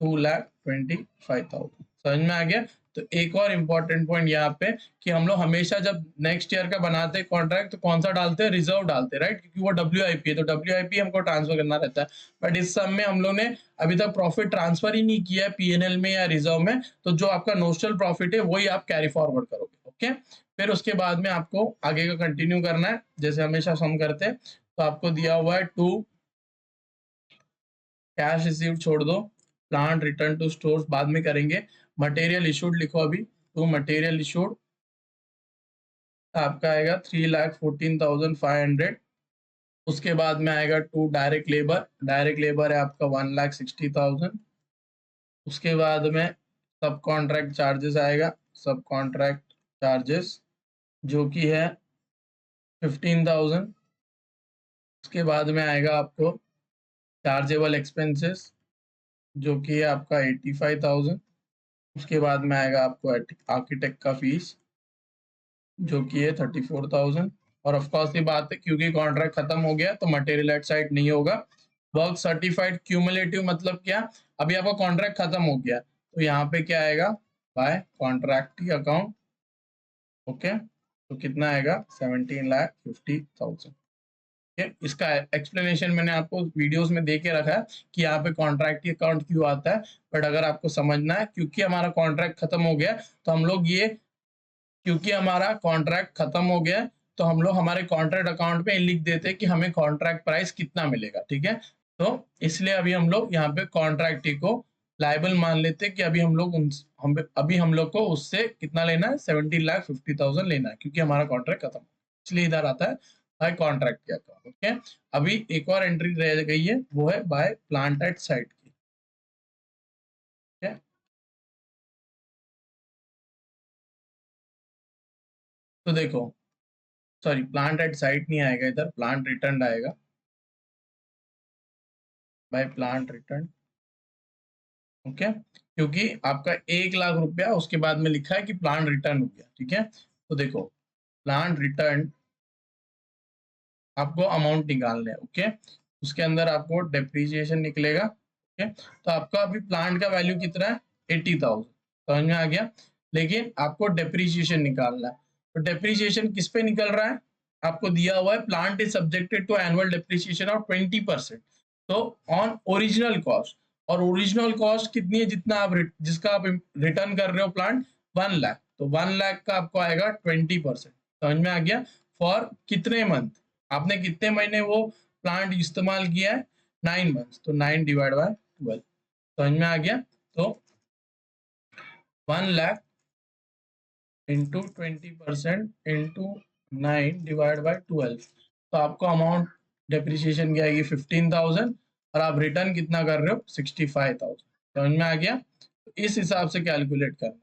2,25,000। समझ में आ गया? तो एक और इम्पोर्टेंट पॉइंट यहाँ पे कि हम लोग हमेशा जब नेक्स्ट ईयर का बनाते हैं कॉन्ट्रैक्ट तो कौन सा डालते हैं? रिजर्व डालते हैं, राइट, क्योंकि वो WIP है, तो WIP हमको ट्रांसफर करना रहता है। बट इस सब में हम लोग ने अभी तक प्रॉफिट ट्रांसफर ही नहीं किया है PNL में या रिजर्व में, तो जो आपका नोशनल प्रॉफिट है वही आप कैरी फॉरवर्ड करोगे, ओके। फिर उसके बाद में आपको आगे का कंटिन्यू करना है, जैसे हमेशा हम करते हैं। तो आपको दिया हुआ है टू कैश रिसीव्ड छोड़ दो, प्लांट रिटर्न टू स्टोर्स बाद में करेंगे। मटेरियल इशूड लिखो अभी, तो मटेरियल इशूड आपका आएगा 3,14,500। उसके बाद में आएगा to direct labour, direct labour है आपका 1,60,000। उसके बाद में सब कॉन्ट्रैक्ट चार्जेस आएगा, सब कॉन्ट्रैक्ट चार्जेस जो कि है 15,000। उसके बाद में आएगा आपको चार्जेबल एक्सपेंसेस जो कि है आपका 85,000। उसके बाद में आएगा आपको आर्किटेक्ट का फीस जो कि है 34,000। और ऑफ कोर्स ये बात है क्योंकि कॉन्ट्रैक्ट खत्म हो गया तो मटेरियल एट साइड नहीं होगा। वर्क सर्टिफाइड क्यूमुलेटिव मतलब क्या? अभी आपका कॉन्ट्रैक्ट खत्म हो गया तो यहाँ पे क्या आएगा? By contractee account, okay. तो कितना आएगा? 17,50,000। इसका एक्सप्लेनेशन मैंने आपको वीडियोस में दे के रखा है कि यहाँ पे कॉन्ट्रैक्ट अकाउंट क्यों आता है। बट अगर आपको समझना है क्योंकि हमारा कॉन्ट्रैक्ट खत्म हो गया तो हम लोग ये, क्योंकि हमारा कॉन्ट्रैक्ट खत्म हो गया तो हम लोग हमारे कॉन्ट्रैक्ट अकाउंट में लिख देते हैं कि हमें कॉन्ट्रैक्ट प्राइस कितना मिलेगा, ठीक है। तो इसलिए अभी हम लोग यहाँ पे कॉन्ट्रैक्टी को लायबल मान लेते हैं कि अभी हम लोग को उससे कितना लेना है? 17,50,000 लेना है क्योंकि हमारा कॉन्ट्रैक्ट खत्म, इसलिए इधर आता है बाय कॉन्ट्रैक्ट के अकाउंट, ओके। अभी एक और एंट्री रह गई है, वो है बाय प्लांट एट साइट की, ठीक है। तो देखो, सॉरी, प्लांट एट साइट नहीं आएगा इधर, प्लांट रिटर्न आएगा, बाय प्लांट रिटर्न, ओके। क्योंकि आपका 1,00,000 रुपया उसके बाद में लिखा है कि प्लांट रिटर्न हो गया, ठीक है। तो देखो, प्लांट रिटर्न आपको अमाउंट निकालना है, ओके। उसके अंदर आपको डेप्रीसिएशन निकलेगा, ओके। तो आपका अभी प्लांट का वैल्यू कितना है? 80,000, समझ में आ गया। लेकिन आपको डेप्रीसिएशन निकालना है, तो डेप्रीसिएशन किस पे निकल रहा है? आपको दिया हुआ है plant is subjected to annual depreciation of 20%, तो ऑन ओरिजिनल कॉस्ट। और ओरिजिनल कॉस्ट कितनी है? जितना आप जिसका आप रिटर्न कर रहे हो प्लांट 1,00,000, तो 1,00,000 का आपको आएगा 20%। समझ में आ गया? फॉर कितने मंथ? आपने कितने महीने वो प्लांट इस्तेमाल किया है? 9 मंथ्स, तो 9 डिवाइड बाय 12। समझ में आ गया? तो 1,00,000 इंटू 20% इंटू 9 डिवाइड बाय 12, तो आपको अमाउंट डेप्रिसिएशन की आएगी 15,000। और आप रिटर्न कितना कर रहे हो 65,000। समझ में आ गया? तो इस हिसाब से कैलकुलेट करना,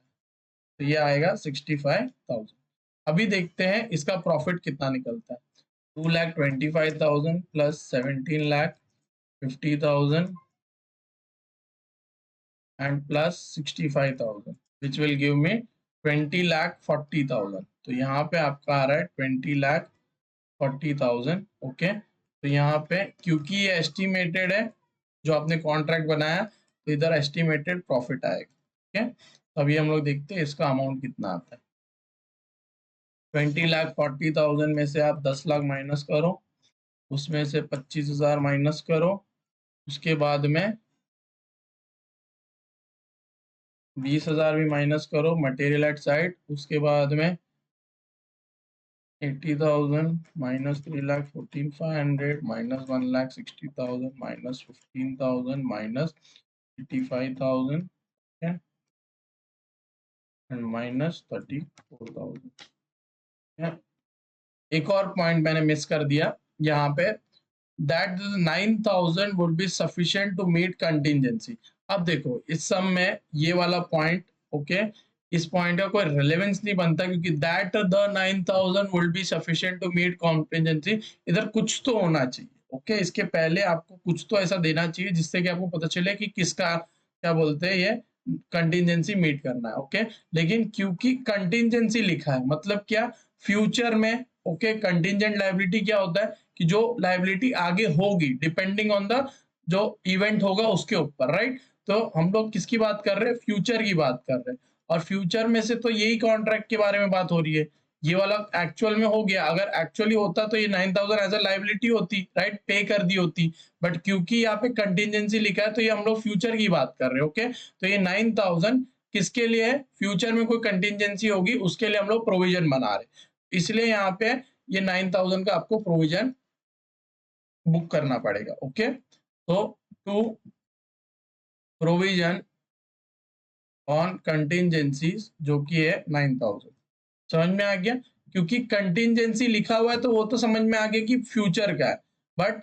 तो ये आएगा 65,000। अभी देखते हैं इसका प्रॉफिट कितना निकलता है। 2,25,000 plus 17,50,000 and plus 65,000 which will give me 20,40,000। तो यहाँ पे आपका आ रहा है 20,40,000। ओके, तो यहाँ पे क्योंकि ये एस्टिमेटेड है जो आपने कॉन्ट्रैक्ट बनाया, तो इधर एस्टिमेटेड प्रॉफिट आएगा। ठीक है, तो अभी हम लोग देखते हैं इसका अमाउंट कितना आता है। 20,40,000 में से आप 10 लाख माइनस करो, उसमें से 25,000 माइनस करो, उसके बाद में 20,000 भी माइनस करो मटेरियल एट साइड, उसके बाद में 80,000 minus 3,14,500 minus 1,60,000 minus 15,000 minus 85,000 and minus 34,000। एक और पॉइंट मैंने मिस कर दिया यहाँ पे, that 9,000 would be sufficient to meet contingency। अब देखो इस सम में ये वाला पॉइंट, ओके, इस पॉइंट का कोई रिलेवेंस नहीं बनता क्योंकि that the 9,000 would be sufficient to meet contingency, इधर कुछ तो होना चाहिए। ओके, इसके पहले आपको कुछ तो ऐसा देना चाहिए जिससे कि आपको पता चले कि किसका क्या बोलते हैं ये कंटिजेंसी मीट करना है। ओके, लेकिन क्योंकि कंटिजेंसी लिखा है मतलब क्या, फ्यूचर में, ओके, कंटिजेंट लायबिलिटी क्या होता है कि जो लायबिलिटी आगे होगी डिपेंडिंग ऑन द जो इवेंट होगा उसके ऊपर, राइट। तो हम लोग किसकी बात कर रहे हैं, फ्यूचर की बात कर रहे हैं, और फ्यूचर में से तो यही कॉन्ट्रैक्ट के बारे में बात हो रही है। ये वाला एक्चुअल में हो गया, अगर एक्चुअली होता तो ये 9,000 एज अ लायबिलिटी होती, राइट, पे कर दी होती, बट क्योंकि यहाँ पे कंटिजेंसी लिखा है तो ये हम लोग फ्यूचर की बात कर रहे हैं। ओके, तो ये 9,000 किसके लिए है, फ्यूचर में कोई कंटिजेंसी होगी उसके लिए हम लोग प्रोविजन बना रहे हैं, इसलिए यहाँ पे ये 9,000 का आपको प्रोविजन बुक करना पड़ेगा। ओके, तो टू प्रोविजन ऑन कंटिजेंसीज जो कि है 9,000। समझ में आ गया? क्योंकि कंटिजेंसी लिखा हुआ है तो वो तो समझ में आ गया कि फ्यूचर का है, बट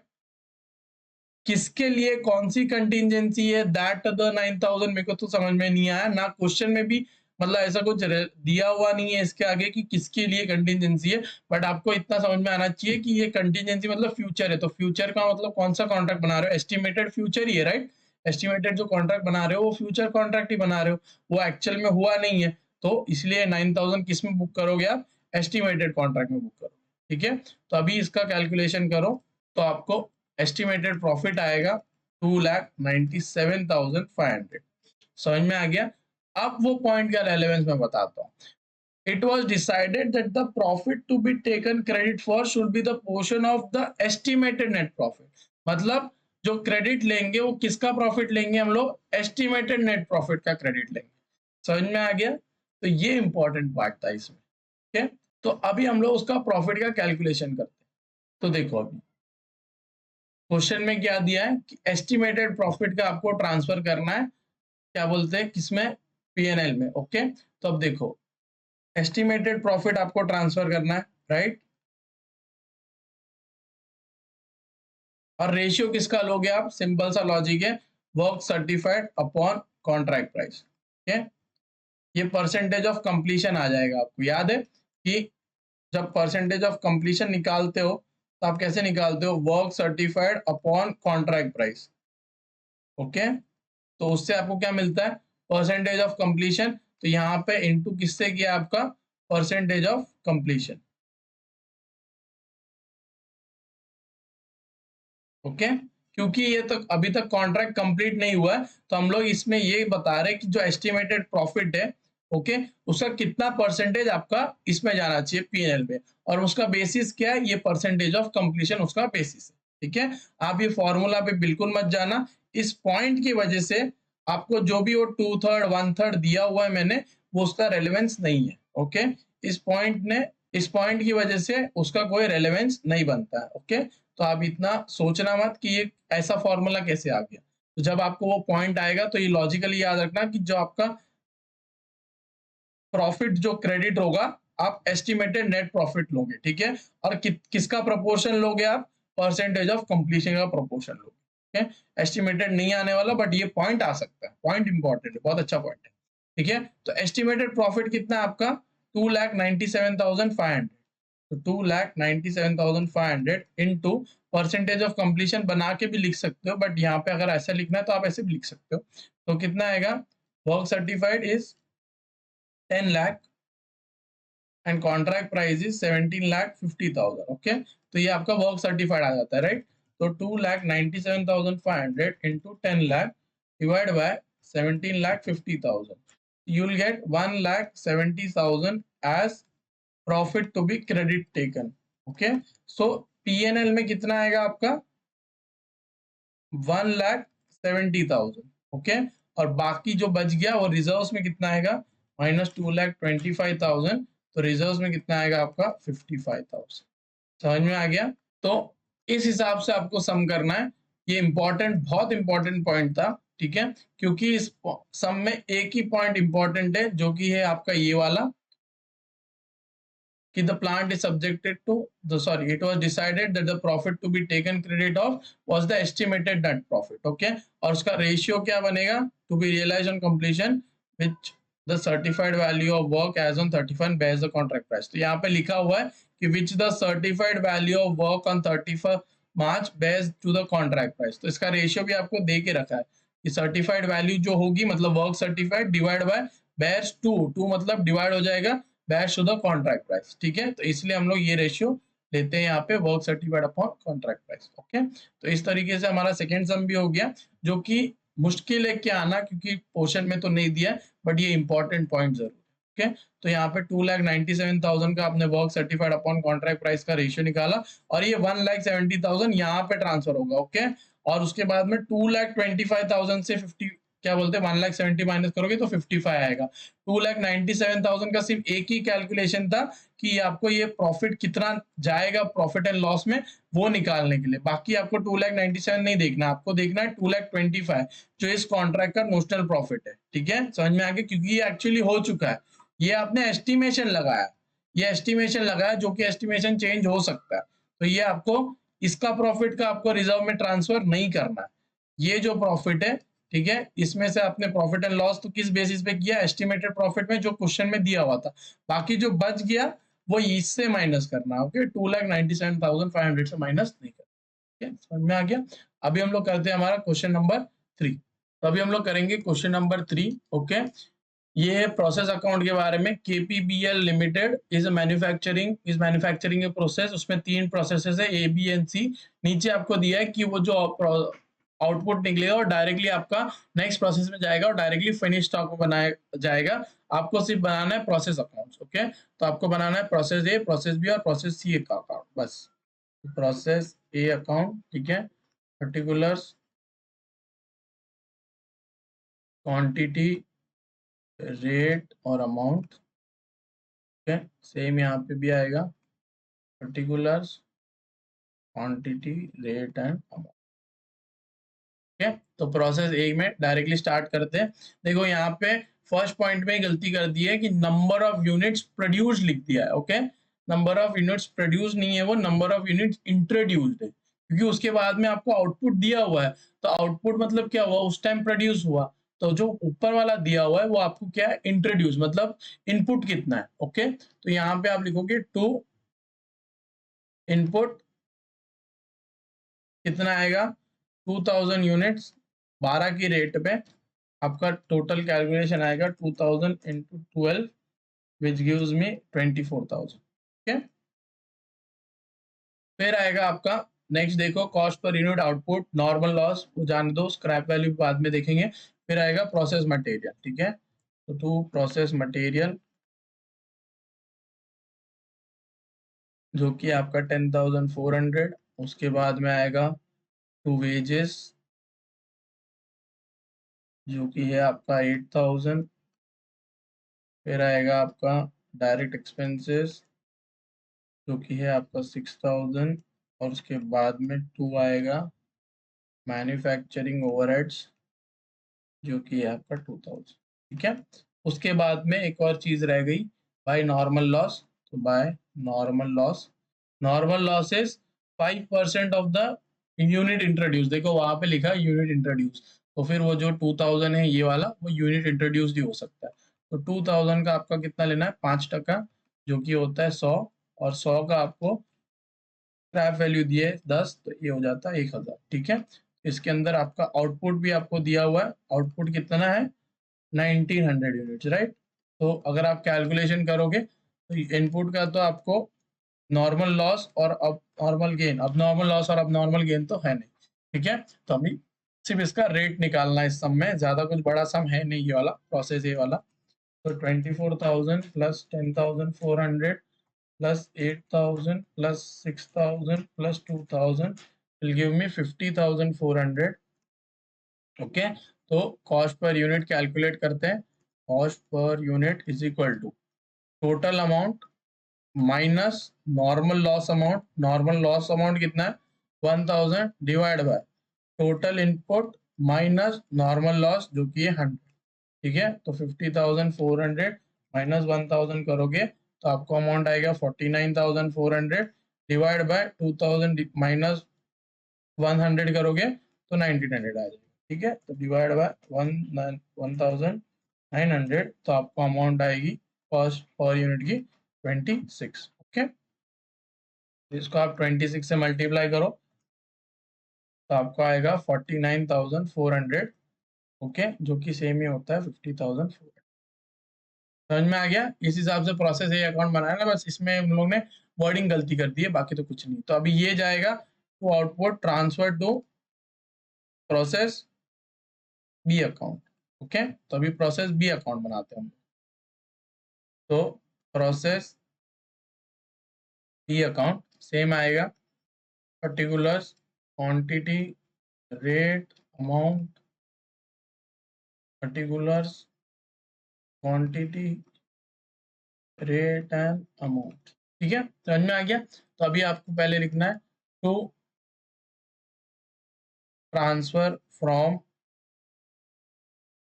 किसके लिए कौन सी कंटिजेंसी है दैट द 9,000 मेरे को तो समझ में नहीं आया, ना क्वेश्चन में भी मतलब ऐसा कुछ दिया हुआ नहीं है इसके आगे कि किसके लिए कंटिजेंसी है, बट आपको इतना समझ में आना चाहिए कि ये कंटिजेंसी मतलब फ्यूचर है। तो फ्यूचर का मतलब कौन सा कॉन्ट्रैक्ट बना रहे हो, एस्टिमेटेड फ्यूचर ही है, राइट। एस्टिमेटेड जो कॉन्ट्रैक्ट बना रहे हो वो फ्यूचर कॉन्ट्रैक्ट ही बना रहे हो, वो एक्चुअल में हुआ नहीं है, तो इसलिए 9,000 किस में बुक करोगे आप, एस्टिमेटेड कॉन्ट्रैक्ट में बुक करो। ठीक है, तो अभी इसका कैलकुलेशन करो तो आपको एस्टिमेटेड प्रॉफिट आएगा 2,97,500। समझ में आ गया? अब वो पॉइंट का रेलेवेंस मैं बताता हूँ। It was decided that the profit to be taken credit for should be the portion of the estimated net profit। मतलब जो क्रेडिट लेंगे वो किसका प्रॉफिट लेंगे हम लोग, एस्टिमेटेड नेट प्रॉफिट का क्रेडिट लेंगे। समझ में आ गया? तो ये इंपॉर्टेंट पार्ट था इसमें। ठीक है, तो अभी हम लोग उसका प्रॉफिट का कैलकुलेशन करते हैं। तो देखो अभी क्वेश्चन में क्या दिया है कि एस्टिमेटेड प्रॉफिट का आपको ट्रांसफर करना है, क्या बोलते हैं किसमें, पीएनएल में। ओके, तो अब देखो एस्टिमेटेड प्रॉफिट आपको ट्रांसफर करना है, राइट, और रेशियो किसका लोगे आप, सिंपल सा लॉजिक है, work certified upon contract price. ठीक है, ये परसेंटेज ऑफ कंप्लीशन आ जाएगा। आपको याद है कि जब परसेंटेज ऑफ कंप्लीशन निकालते हो तो आप कैसे निकालते हो, work certified upon contract price. Okay, तो उससे आपको क्या मिलता है, परसेंटेज ऑफ कंप्लीशन, तो यहाँ पे इनटू किससे किया आपका, परसेंटेज ऑफ कंप्लीशन। ओके, क्योंकि ये तो अभी तक कॉन्ट्रैक्ट कंप्लीट नहीं हुआ है तो हम लोग इसमें ये बता रहे हैं कि जो एस्टिमेटेड प्रॉफिट है, ओके, उसका कितना परसेंटेज आपका इसमें जाना चाहिए पीएनएल में, और उसका बेसिस क्या है, ये परसेंटेज ऑफ कंप्लीशन उसका बेसिस है। ठीक है, आप ये फॉर्मूला पे बिल्कुल मत जाना, इस पॉइंट की वजह से आपको जो भी वो 2/3 1/3 दिया हुआ है मैंने, वो उसका रेलेवेंस नहीं है। ओके, इस पॉइंट की वजह से उसका कोई रेलेवेंस नहीं बनता है। ओके, तो आप इतना सोचना मत कि ये ऐसा फॉर्मूला कैसे आ गया, तो जब आपको वो पॉइंट आएगा तो ये लॉजिकली याद रखना कि जो आपका प्रॉफिट जो क्रेडिट होगा आप एस्टिमेटेड नेट प्रॉफिट लोगे। ठीक है, और किसका प्रोपोर्शन लोगे आप, परसेंटेज ऑफ कंप्लीशन का प्रोपोर्शन लोगे। एस्टिमेटेड नहीं आने वाला, बट ये पॉइंट आ सकता है, पॉइंट इंपॉर्टेंट है, बहुत अच्छा पॉइंट है, ठीक है। तो एस्टिमेटेड प्रॉफिट कितना है आपका 2,97,500, तो 2,97,500 इनटू परसेंटेज ऑफ कंप्लीशन बना के भी लिख सकते हो, बट यहाँ पे अगर ऐसा लिखना है तो आप ऐसे भी लिख सकते हो। तो कितना आएगा, work certified is 10 lakh and contract price is 17,50,000, okay. तो ये आपका वर्क सर्टिफाइड आ जाता है, राइट। तो 2,97,500 into 10 lakh divide by 17,50,000, you will get 1,70,000 as profit to be credit taken, okay। so P&L में कितना आएगा आपका 1,70,000, ओके। और बाकी जो बच गया वो रिजर्व्स में कितना आएगा -2,25,000, तो रिजर्व्स में कितना आएगा आपका 55,000। समझ में आ गया। तो इस हिसाब से आपको सम करना है, ये इंपॉर्टेंट, बहुत इंपॉर्टेंट पॉइंट था, ठीक है, क्योंकि इस सम में एक ही पॉइंट इंपॉर्टेंट है जो कि है आपका ये वाला कि the plant is subjected to it was decided that the profit to be taken credit of was the estimated net profit, okay। और उसका रेशियो क्या बनेगा, to be realized on completion which the certified value of work as on 31 bears the contract price। तो यहाँ पे लिखा हुआ है कि which the certified value of work on 31 March bears to the contract price। तो इसका रेशियो भी आपको दे के रखा है कि सर्टिफाइड वैल्यू जो होगी, मतलब work certified divide by bears to मतलब डिवाइड हो जाएगा bears to the contract price, ठीक है। तो इसलिए हम लोग ये रेशियो लेते हैं यहाँ पे, work certified upon contract price, okay. तो इस तरीके से हमारा सेकंड सम भी हो गया, जो कि मुश्किल है क्या आना, क्योंकि पोर्शन में तो नहीं दिया, बट ये इंपॉर्टेंट पॉइंट जरूर है, ओके। तो यहाँ पे 2,97,000 का आपने work certified upon contract price का रेशियो निकाला, और ये 1,70,000 यहाँ पे ट्रांसफर होगा, ओके। और उसके बाद में 2,25,000 से 50 क्या बोलते हैं 1,70,000 माइनस करोगे तो 55 आएगा। 2,97,000 का सिर्फ एक ही कैलकुलेशन था कि आपको ये प्रॉफिट कितना जाएगा प्रॉफिट एंड लॉस में, वो निकालने के लिए। बाकी आपको 2,97,000 नहीं देखना, आपको देखना है 2,25,000 जो इस कॉन्ट्रैक्ट का नोशनल प्रॉफिट है, ठीक है। समझ में आ गया, क्योंकि ये एक्चुअली हो चुका है, ये आपने एस्टिमेशन लगाया, ये एस्टिमेशन लगाया, जो कि एस्टिमेशन चेंज हो सकता है। तो ये आपको इसका प्रॉफिट का आपको रिजर्व में ट्रांसफर नहीं करना है। ये जो प्रॉफिट है, ठीक है, इसमें से आपने प्रॉफिट एंड लॉस तो किस बेसिस पे किया, एस्टिमेटेड प्रॉफिट में जो क्वेश्चन में दिया हुआ था। बाकी जो बच गया वो इससे माइनस करना, ओके। 2,97,500 से माइनस नहीं करना, ठीक है। समझ में आ गया। अभी हम लोग करते हैं हमारा क्वेश्चन नंबर 3। तो अभी हम लोग करेंगे क्वेश्चन नंबर 3, ओके। ये है प्रोसेस अकाउंट के बारे में। KPBL limited is manufacturing a process. उसमें 3 प्रोसेसेस है, A, B एंड C। नीचे आपको दिया है कि वो जो आउटपुट निकलेगा और डायरेक्टली आपका नेक्स्ट प्रोसेस में जाएगा और डायरेक्टली फिनिश स्टॉक में बनाया जाएगा। आपको सिर्फ बनाना है प्रोसेस अकाउंट्स, ओके। तो आपको बनाना है प्रोसेस A, प्रोसेस B और प्रोसेस C का अकाउंट, बस। प्रोसेस A अकाउंट, ठीक है, पर्टिकुलर्स, क्वांटिटी, रेट और अमाउंट, ठीक है। सेम यहाँ पे भी आएगा, particulars, quantity, rate and amount, ठीक है। तो प्रोसेस ए में डायरेक्टली स्टार्ट करते हैं। देखो यहाँ पे फर्स्ट पॉइंट में गलती कर दी है कि नंबर ऑफ यूनिट्स प्रोड्यूस लिख दिया है, okay. Number of units produce नहीं है, वो नंबर ऑफ यूनिट्स इंट्रोड्यूस्ड है, क्योंकि उसके बाद में आपको आउटपुट दिया हुआ है। तो आउटपुट मतलब क्या हुआ, उस टाइम प्रोड्यूस हुआ। तो जो ऊपर वाला दिया हुआ है वो आपको क्या है, इंट्रोड्यूस, मतलब इनपुट कितना है, ओके। तो यहाँ पे आप लिखोगे टू इनपुट कितना आएगा 2000 यूनिट्स 12 की रेट पे, आपका टोटल कैलकुलेशन आएगा 2000 इंटू 12 विच गिव्स मी 24,000, ठीक है। फिर आएगा आपका नेक्स्ट, देखो cost per unit output, normal loss वो जाने दो, स्क्रैप वैल्यू बाद में देखेंगे। फिर आएगा प्रोसेस मटेरियल, ठीक है। तो टू प्रोसेस मटेरियल जो कि आपका 10,400। उसके बाद में आएगा टू वेजेस जो कि है आपका 8,000। फिर आएगा आपका डायरेक्ट एक्सपेंसेस जो कि है आपका 6,000। और उसके बाद में 2 आएगा मैन्युफैक्चरिंग ओवरहेड्स जो कि है आपका 2,000, ठीक है। उसके बाद में एक और चीज रह गई, बाय नॉर्मल लॉस। तो by normal loss, normal loss is 5% of the unit introduce, देखो वहां पे लिखा है यूनिट इंट्रोड्यूस, तो फिर वो जो 2000 है ये वाला वो यूनिट इंट्रोड्यूस ही हो सकता है। तो 2000 का आपका कितना लेना है, 5%, जो कि होता है 100, और 100 का आपको स्क्रैप वैल्यू दिए 10, तो ये हो जाता है 1000। ठीक है, इसके अंदर आपका आउटपुट भी आपको दिया हुआ है, आउटपुट कितना है 1900 यूनिट्स, राइट। तो अगर आप कैलकुलेशन करोगे तो इनपुट का तो आपको नॉर्मल लॉस और अब नॉर्मल गेन, अब नॉर्मल लॉस और अब नॉर्मल गेन तो है नहीं। ठीक है, तो अभी सिर्फ इसका रेट निकालना है, इस सम में ज्यादा कुछ बड़ा सम है नहीं, ये वाला प्रोसेस ये वाला। तो 24,000 plus 10,400 plus 8,000 plus 6,000 plus 2,000 will give me 50,400। Okay, तो कॉस्ट पर यूनिट कैलकुलेट करते हैं। Cost per unit is equal to total amount minus normal loss amount. Normal loss amount कितना है 1000 divide by total input minus normal loss जो कि है 100। ठीक है, तो 50,400 माइनस 1000 करोगे तो आपको अमाउंट आएगा 49,400 डिवाइड बाय 2000 माइनस 100 करोगे तो 1900 आ जाएगा। ठीक है, तो डिवाइड बाय 1900, तो आपको अमाउंट आएगी कॉस्ट पर यूनिट की 26। ओके, इसको आप 26 से मल्टीप्लाई करो तो आपको आएगा 49,400। ओके, जो कि सेम ही होता है 50,400। समझ में आ गया, इस हिसाब से प्रोसेस ए अकाउंट बनाया ना, बस इसमें हम लोग ने वर्डिंग गलती कर दी है, बाकी तो कुछ नहीं। तो अभी ये जाएगा to output transfer to process B account. Okay, तो अभी प्रोसेस बी अकाउंट बनाते हैं हम। तो प्रोसेस बी अकाउंट सेम आएगा, particulars, quantity, rate, amount, particulars, quantity, rate and amount. ठीक है, समझ में आ गया। तो अभी आपको पहले लिखना है to transfer from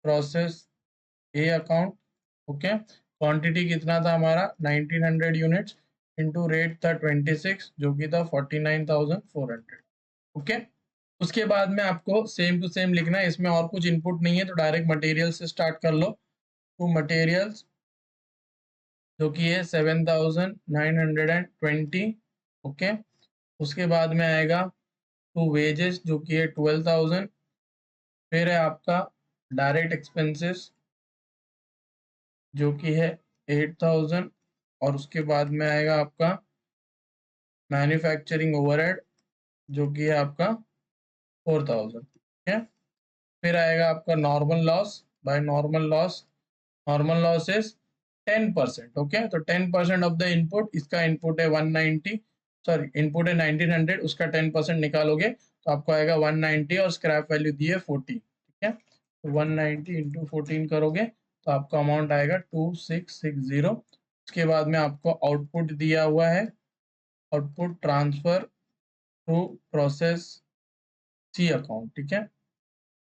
process A account. Okay, quantity कितना था हमारा 1900 यूनिट्स, इनटू रेट था 26 जो कि था 49,400। ओके, उसके बाद में आपको सेम टू सेम लिखना है, इसमें और कुछ इनपुट नहीं है, तो डायरेक्ट मटेरियल से स्टार्ट कर लो। टू मटेरियल्स जो कि है 7,920। ओके, उसके बाद में आएगा टू वेजेस जो कि है 12,000। फिर है आपका डायरेक्ट एक्सपेंसेस जो कि है 8,000, और उसके बाद में आएगा आपका मैन्युफैक्चरिंग ओवरहेड जो कि है आपका 4,000। ठीक है, फिर आएगा आपका normal loss. By normal loss is 10%। Okay, तो 10% ऑफ द इनपुट, इसका इनपुट है 190, सॉरी इनपुट है 1900, उसका 10% निकालोगे तो आपको आएगा 190, और स्क्रैप वैल्यू दी है 14। ठीक है, तो 190 इंटू 14 करोगे तो आपका अमाउंट आएगा 2660। उसके बाद में आपको आउटपुट दिया हुआ है, output transfer to process C account. ठीक है,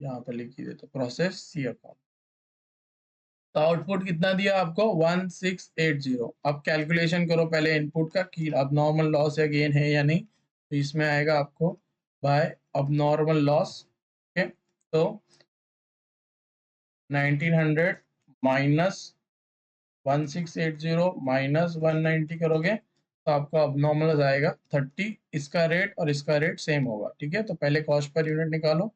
यहाँ पर लिख देते प्रोसेस सी अकाउंट। तो आउटपुट कितना दिया आपको 1680। अब कैलकुलेशन करो पहले इनपुट का कि अब नॉर्मल लॉस या गेन है या नहीं। तो इसमें आएगा आपको बाय अब नॉर्मल लॉस। ठीक है, तो 1900 माइनस 1680 माइनस 190 करोगे तो आपका अब नॉर्मल आएगा 30। इसका रेट और इसका रेट सेम होगा। ठीक है, तो पहले कॉस्ट पर यूनिट निकालो।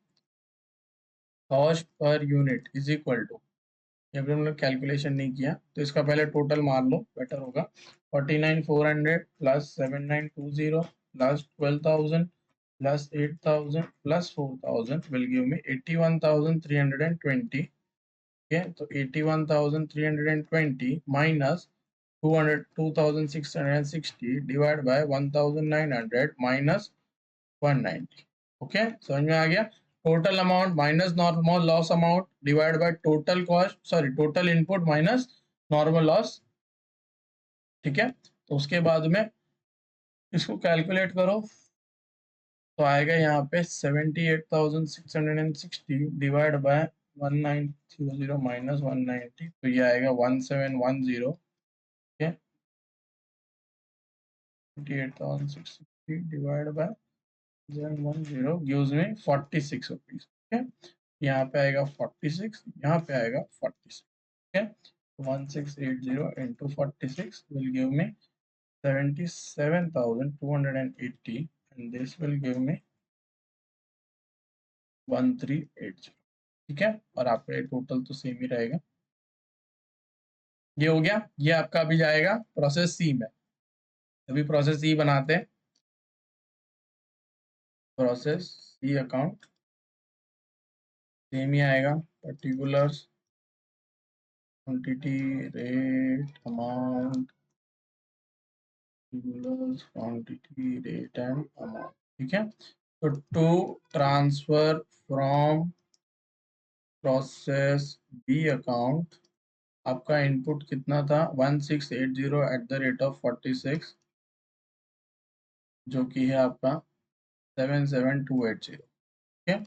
Cost per unit is equal to, अभी हमने कैलकुलेशन नहीं किया तो इसका पहले टोटल मार लो, बेटर होगा। 49,400 plus 7,920 plus 12,000 plus 8,000 plus 4,000 will give me 81,320। ठीक है, तो 81,320 minus 2,660 divide by 1,900 minus 190। Okay, समझ में आ गया। Total amount minus normal loss amount divide by total cost, sorry total input minus normal loss. ठीक है, तो उसके बाद में इसको कैलकुलेट करो तो आएगा यहाँ पे 78,660 डिवाइड बाय 1900 माइनस 190, तो ये आएगा 1710। ठीक है, 78,660 divide by 1010 gives me 46 rupees. Okay, यहाँ पे आएगा 46, यहाँ पे आएगा 46. Okay, 1680 into 46 will give me 77,280 and this will give me 1380. ठीक है, और आपका ये टोटल तो सेम ही रहेगा. ये हो गया. ये आपका अभी जाएगा प्रोसेस सी में. अभी प्रोसेस सी बनाते हैं. प्रोसेस सी अकाउंट सेम ही आएगा. Particulars, quantity, rate, amount, particulars, quantity, rate and amount. ठीक है, तो to transfer from process B account आपका इनपुट कितना था 1680 @ 46 जो कि है आपका 77280. ठीक है,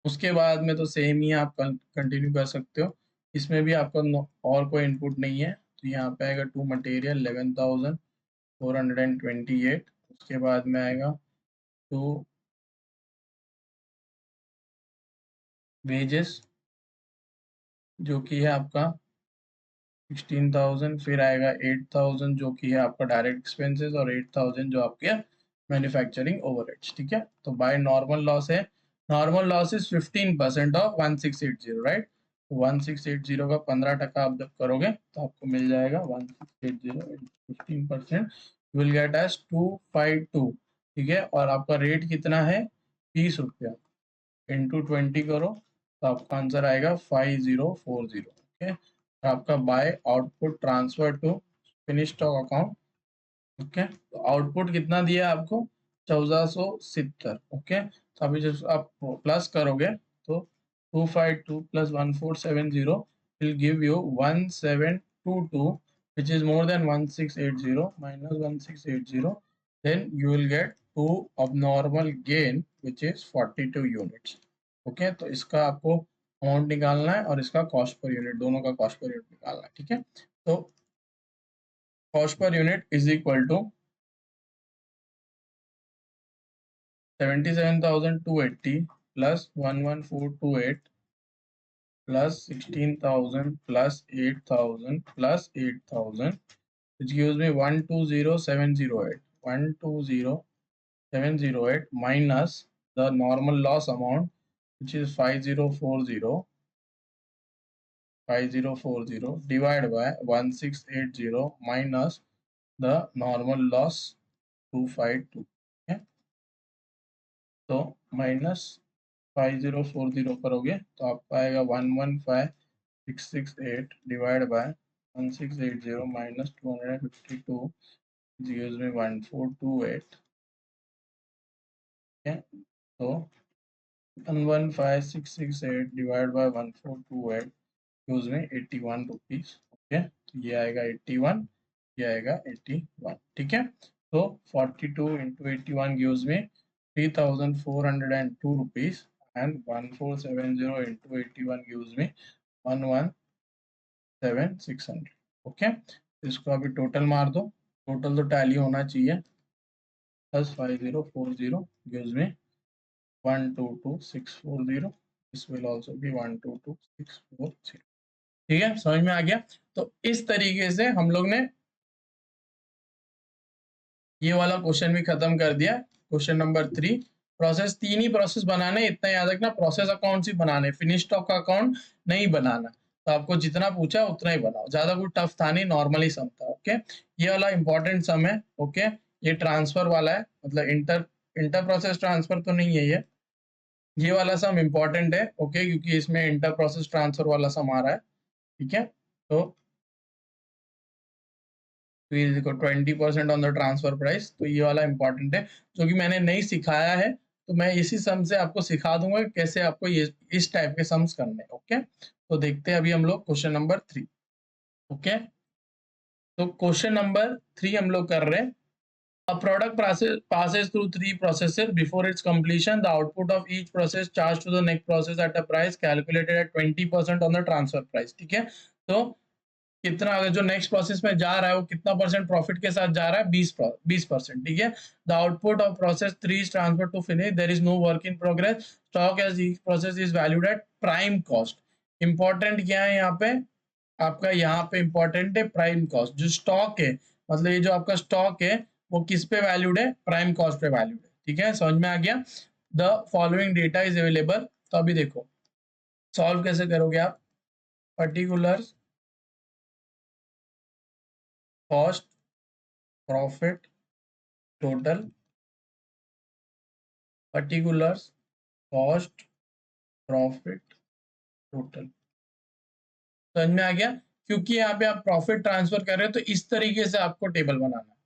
उसके बाद में तो सेम ही आप कंटिन्यू कर सकते हो. इसमें भी आपका और कोई इनपुट नहीं है, तो यहाँ पे आएगा टू मटेरियल 11,428. उसके बाद में आएगा टू वेजेस जो कि है आपका 16,000. फिर आएगा 8,000 जो कि है आपका डायरेक्ट एक्सपेंसेस और 8,000 जो आपके मैन्युफैक्चरिंग ओवरहेड्स. ठीक है, तो बाय नॉर्मल लॉस है. Normal loss is 15% of 1680, right. 1680 का 15% आप जब करोगे तो आपको मिल जाएगा 1680 15% विल गेट एज 252. ठीक है, और आपका रेट कितना है 30 रुपया. इंटू 20 करो तो आपका आंसर आएगा 5040. ओके, आपका by output transfer to finish stock account. Okay, तो आउटपुट कितना दिया आपको 1470. ओके, तो अभी जब आप प्लस करोगे तो 252 + 1470 will give you 1722 which is more than 1680 minus 1680. Then you will get 2 abnormal gain which is 42 units. Okay, तो इसका आपको अमाउंट निकालना है और इसका कॉस्ट पर यूनिट, दोनों का कॉस्ट पर यूनिट निकालना है. ठीक है, तो cost per unit is equal to 77,280 plus 11428 plus 16,000 plus 8,000 plus 8,000 which gives me 120708. 120708 minus the normal loss amount which is 5040 divided by 1680 minus the normal loss 252. Okay, तो minus 5040 करोगे तो आपको आएगा 115668 divide by 1680 minus 252 gives me 1428. okay, तो 115668 divided by 1428 gives me 81 rupees. Okay, ये आएगा 81, ये आएगा 81. ठीक है, तो 42 into 81 gives me 3,402 rupees and 1470 into 81 gives me 117,600. Okay, इसको अभी टोटल मार दो. टोटल तो टैली होना चाहिए. Plus 5040 gives me 122,640. This will also be 122,640. ठीक है, समझ में आ गया. तो इस तरीके से हम लोग ने ये वाला क्वेश्चन भी खत्म कर दिया. Question number 3. प्रोसेस 3 ही प्रोसेस बनाने, इतना याद रखना. प्रोसेस अकाउंट ही बनाने, फिनिश स्टॉक का अकाउंट नहीं बनाना. तो आपको जितना पूछा उतना ही बनाओ, ज्यादा कोई टफ था नहीं, नॉर्मली सम था. ओके, ये वाला इंपॉर्टेंट सम है. ओके, ये ट्रांसफर वाला है, मतलब इंटर प्रोसेस ट्रांसफर तो नहीं है ये वाला सम इंपॉर्टेंट है. ओके, क्योंकि इसमें इंटर प्रोसेस ट्रांसफर वाला सम आ रहा है. ठीक है, तो 20% ऑन द ट्रांसफर प्राइस. तो ये वाला इंपॉर्टेंट है, जो कि मैंने नहीं सिखाया है, तो मैं इसी सम से आपको सिखा दूंगा कैसे आपको ये इस टाइप के सम्स करने. ओके, तो देखते हैं अभी हम लोग क्वेश्चन नंबर 3. ओके, तो क्वेश्चन नंबर 3 हम लोग कर रहे हैं. A product passes through 3 processes. Before its completion, the output of each process charged to the next process at a price calculated at 20% on the transfer price. ठीक है, तो कितना, अगर जो नेक्स्ट प्रोसेस में जा रहा है वो कितना परसेंट प्रॉफिट के साथ जा रहा है, 20%, ठीक है। The output of process 3 is transfer to finish, there is no work in progress, stock as each process is valued at prime cost. Important क्या है यहाँ पे आपका, यहाँ पे इंपॉर्टेंट है प्राइम कॉस्ट। जो स्टॉक है, मतलब ये जो आपका स्टॉक है वो किस पे वैल्यूड है, प्राइम कॉस्ट पे वैल्यूड है, ठीक है। समझ में आ गया। The following data is available. तो अभी देखो सॉल्व कैसे करोगे आप, particular cost profit total, particulars cost profit total. समझ में आ गया, क्योंकि यहाँ पे आप प्रॉफिट ट्रांसफर कर रहे हो तो इस तरीके से आपको टेबल बनाना है।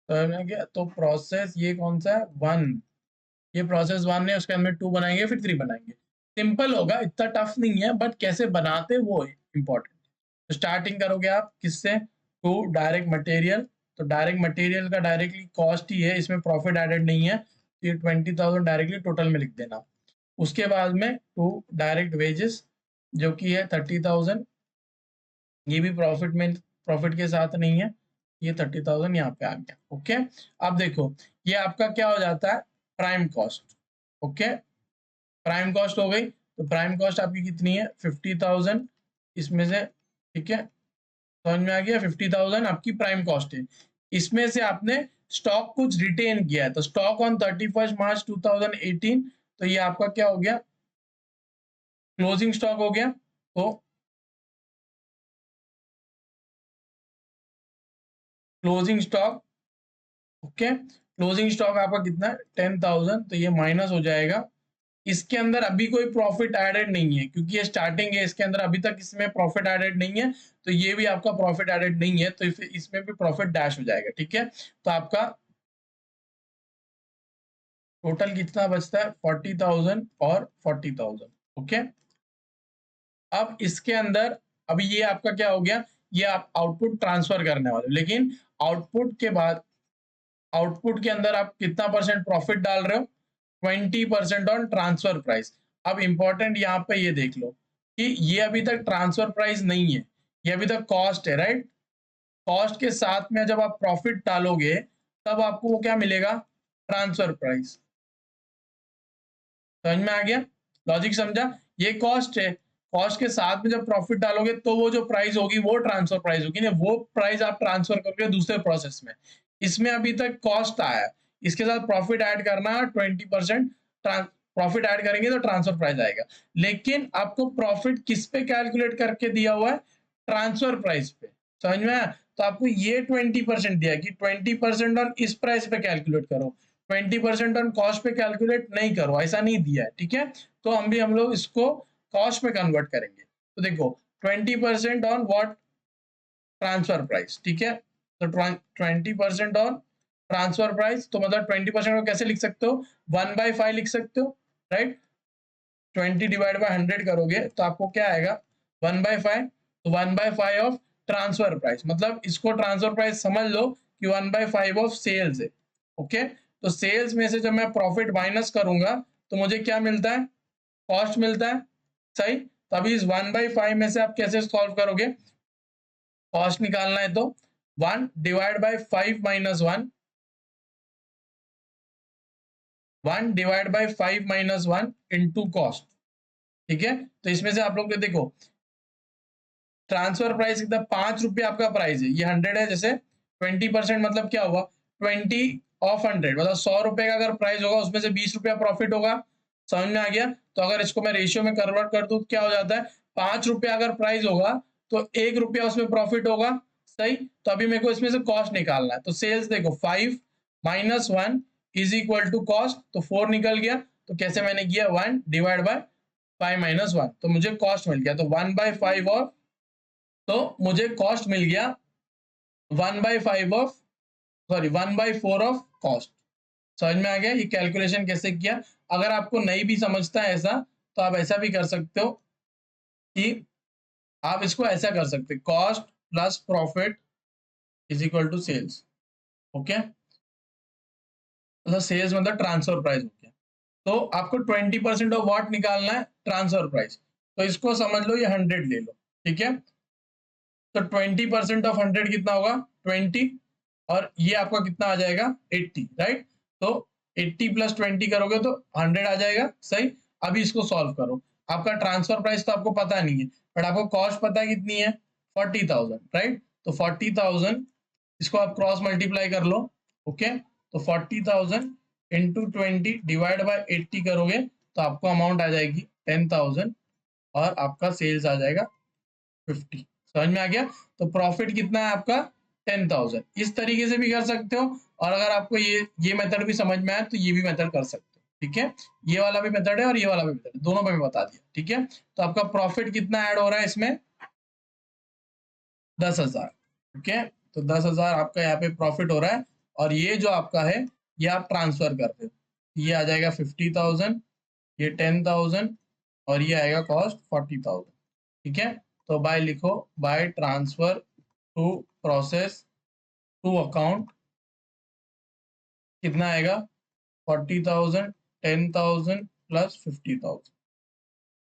समझ में आ गया। तो प्रोसेस ये कौन सा है, 1, ये प्रोसेस 1 है, उसके अंदर 2 बनाएंगे फिर 3 बनाएंगे। सिंपल होगा, इतना टफ नहीं है, बट कैसे बनाते वो इम्पोर्टेंट। तो स्टार्टिंग करोगे आप किससे, टू डायरेक्ट मटेरियल। तो डायरेक्ट मटेरियल का डायरेक्टली कॉस्ट ही है, इसमें प्रॉफिट एडेड नहीं है, तो ये 20,000 डायरेक्टली टोटल में लिख देना। उसके बाद में टू डायरेक्ट वेजेस जो कि है 30,000, ये भी प्रॉफिट में, प्रॉफिट के साथ नहीं है, ये 30,000 यहाँ पे आ गया। ओके, अब देखो ये आपका क्या हो जाता है, prime cost. Okay, prime cost हो गई। तो प्राइम कॉस्ट आपकी कितनी है, 50,000 इसमें से, ठीक है। समझ में आ गया, 50,000 आपकी प्राइम कॉस्ट है। इसमें से आपने स्टॉक कुछ रिटेन किया है, तो स्टॉक ऑन 31 मार्च 2018, तो ये आपका क्या हो गया, क्लोजिंग स्टॉक हो गया। तो closing stock, okay, closing stock आपका कितना है 10,000, तो ये माइनस हो जाएगा। इसके अंदर अभी कोई प्रॉफिट एडेड नहीं है क्योंकि ये स्टार्टिंग है, इसके अंदर अभी तक इसमें प्रॉफिट एडेड नहीं है, तो ये भी आपका प्रॉफिट एडेड नहीं है, तो इसमें भी प्रॉफिट डैश हो जाएगा, ठीक है। तो आपका टोटल कितना बचता है, 40,000 और 40,000। ओके, अब इसके अंदर, अभी ये आपका क्या हो गया, ये आप आउटपुट ट्रांसफर करने वाले, लेकिन आउटपुट के बाद, आउटपुट के अंदर आप कितना परसेंट प्रॉफिट डाल रहे हो, 20% ऑन ट्रांसफर प्राइस। अब इंपॉर्टेंट यहाँ पे ये देख लो कि ये अभी तक ट्रांसफर प्राइस नहीं है, ये अभी तक कॉस्ट है, राइट। कॉस्ट के साथ में जब आप प्रॉफिट डालोगे तब आपको वो क्या मिलेगा, ट्रांसफर प्राइस। समझ में आ गया, लॉजिक समझा। ये कॉस्ट है, कॉस्ट के साथ में जब प्रॉफिट डालोगे तो वो जो प्राइस होगी वो ट्रांसफर प्राइस होगी ना, वो प्राइस आप ट्रांसफर करोगे दूसरे प्रोसेस में। इसमें अभी तक कॉस्ट आया, इसके साथ प्रॉफिट ऐड करना 20%, प्रॉफिट ऐड करेंगे तो ट्रांसफर प्राइस आएगा। लेकिन आपको प्रॉफिट किस पे कैलकुलेट करके दिया हुआ है, ट्रांसफर प्राइस पे। समझ में आया, तो आपको ये 20% दिया कि 20% ऑन इस प्राइस पे कैलकुलेट करो, 20% ऑन कॉस्ट पे कैलकुलेट नहीं करो, ऐसा नहीं दिया है, ठीक है। तो हम लोग इसको कॉस्ट में कन्वर्ट करेंगे। तो देखो 20% ऑन व्हाट, ट्रांसफर प्राइस, ठीक है। तो 20% ऑन ट्रांसफर प्राइस, तो मतलब 20% को कैसे लिख सकते हो, 1/5 लिख सकते हो, राइट। 20 डिवाइड बाय 100 करोगे तो आपको क्या आएगा, 1/5। तो 1/5 ऑफ ट्रांसफर प्राइस, मतलब इसको ट्रांसफर प्राइस समझ लो कि 1/5 ऑफ सेल्स है। ओके, तो सेल्स में से जब मैं प्रॉफिट माइनस करूंगा तो मुझे क्या मिलता है, कॉस्ट मिलता है, सही। तो अभी इस 1/5 में से आप कैसे सॉल्व करोगे, कॉस्ट निकालना है तो 1 divide by 5 minus 1, 1 divide by 5 minus 1 into cost, ठीक है। तो इसमें से आप लोग देखो ट्रांसफर प्राइस कितना, 5 रुपये आपका प्राइस है, ये 100 है, जैसे 20% मतलब क्या हुआ, 20 ऑफ 100, मतलब 100 रुपए का अगर प्राइस होगा उसमें से 20 रुपया प्रॉफिट होगा। समझ में आ गया। तो अगर इसको मैं रेशियो में कन्वर्ट कर दूं तो क्या हो जाता है, 5 रुपया अगर प्राइस होगा तो 1 रुपया उसमें प्रॉफिट होगा, सही। तो अभी मेरे को इसमें से कॉस्ट निकालना है, तो सेल्स देखो 5 minus 1 is equal to cost, तो 4 निकल गया। तो कैसे मैंने किया, 1 डिवाइड बाय 5 माइनस 1, तो मुझे कॉस्ट मिल गया। तो 1/5 और, तो मुझे कॉस्ट मिल गया 1/5 ऑफ, सॉरी 1/4 ऑफ कॉस्ट। समझ में आ गया ये कैलकुलेशन कैसे किया। अगर आपको नहीं भी समझता है ऐसा, तो आप ऐसा भी कर सकते हो कि आप इसको ऐसा कर सकते, cost plus profit is equal to sales. Okay, मतलब सेल्स मतलब ट्रांसफर प्राइस हो गया। तो आपको 20% ऑफ व्हाट निकालना है, ट्रांसफर प्राइस। तो इसको समझ लो ये 100 ले लो, ठीक है। तो 20% ऑफ 100 कितना होगा 20, और ये आपका कितना आ जाएगा 80, राइट। तो 80 प्लस 20 करोगे तो 100 आ जाएगा, सही। अभी इसको सॉल्व करो। आपका ट्रांसफर प्राइस तो आपको पता नहीं है, बट आपको कॉस्ट पता है कितनी है 40,000, राइट। तो 40,000 इसको आप क्रॉस मल्टीप्लाई कर लो, ओके। तो 40,000 इंटू 20 डिवाइड बाय 80 करोगे तो आपको अमाउंट आ जाएगी 10,000, और आपका सेल्स आ जाएगा 50। समझ में आ गया। तो प्रॉफिट कितना है आपका 10,000। इस तरीके से भी कर सकते हो, और अगर आपको ये मेथड भी समझ में आए तो ये भी मेथड कर सकते हो, ठीक है। ये वाला भी मेथड है और ये वाला भी मेथड है, दोनों पे मैं बता दिया, ठीक है। तो आपका प्रॉफिट कितना ऐड हो रहा है इसमें 10,000, ओके। तो 10,000 आपका यहाँ पे प्रॉफिट हो रहा है, और ये जो आपका है ये आप ट्रांसफर कर रहे हो, ये आ जाएगा 50,000, ये 10,000, और ये आएगा कॉस्ट 40,000, ठीक है। तो बाय लिखो, by transfer to process two account कितना आएगा 40,000, 10,000 प्लस 50,000।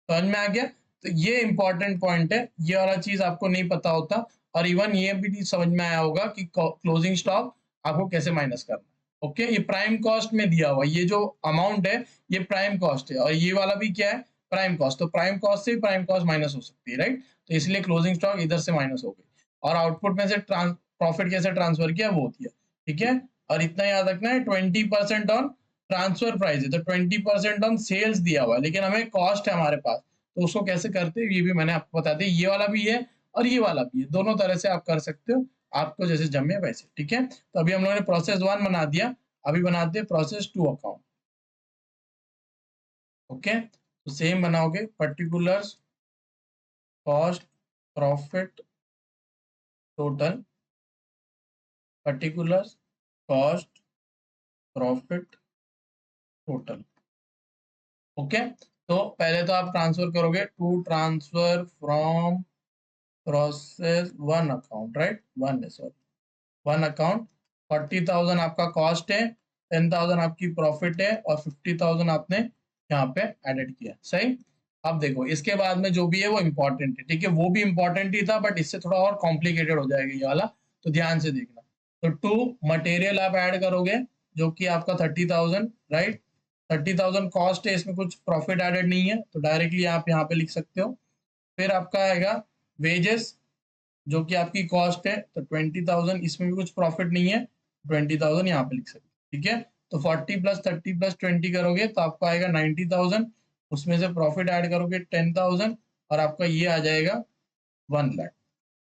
समझ में आ गया। तो ये इंपॉर्टेंट पॉइंट है, ये वाला चीज आपको नहीं पता होता, और इवन ये भी नहीं समझ में आया होगा कि क्लोजिंग स्टॉक आपको कैसे माइनस करना है, ओके। ये प्राइम कॉस्ट में दिया हुआ ये जो अमाउंट है ये प्राइम कॉस्ट है, और ये वाला भी क्या है प्राइम कॉस्ट। तो प्राइम कॉस्ट से प्राइम कॉस्ट माइनस हो सकती है, राइट। तो इसलिए क्लोजिंग स्टॉक इधर से माइनस हो गई, और आउटपुट में से प्रॉफिट कैसे ट्रांसफर किया वो दिया, ठीक है। और इतना याद रखना है 20% ऑन ट्रांसफर प्राइस है, तो 20% ऑन सेल्स दिया हुआ है, लेकिन हमें कॉस्ट है हमारे पास, तो उसको कैसे करते हैं ये भी मैंने आपको बता दिया। ये वाला भी है और ये वाला भी है, दोनों तरह से आप कर सकते हो, आपको जैसे जमे वैसे, ठीक है। तो अभी हम लोगों ने प्रोसेस 1 बना दिया, अभी बनाते हैं प्रोसेस 2 अकाउंट, ओके। तो सेम बनाओगे, particulars cost profit total, particulars cost profit total, okay. तो पहले तो आप ट्रांसफर करोगे to transfer from process 1 account, right, one account. 40,000 आपका कॉस्ट है, 10,000 आपकी प्रॉफिट है, और 50,000 आपने यहाँ पे एडेड किया, सही। अब देखो इसके बाद में जो भी है वो इंपॉर्टेंट है, ठीक है। वो भी इंपॉर्टेंट ही था, बट इससे थोड़ा और कॉम्प्लिकेटेड हो जाएगा ये वाला, तो ध्यान से देखना। तो टू मटेरियल आप ऐड करोगे जो कि आपका 30,000, राइट। 30,000 कॉस्ट है, इसमें कुछ प्रॉफिट एडेड नहीं है, तो डायरेक्टली आप यहाँ पे लिख सकते हो। फिर आपका आएगा वेजेस जो कि आपकी कॉस्ट है, तो 20,000, इसमें भी कुछ प्रॉफिट नहीं है, 20,000 यहाँ पे लिख सकते, ठीक है। तो 40 प्लस 30 प्लस 20 करोगे तो आपको आएगा 90,000, उसमें से प्रॉफिट ऐड करोगे 10,000, और आपका ये आ जाएगा 1 लाख।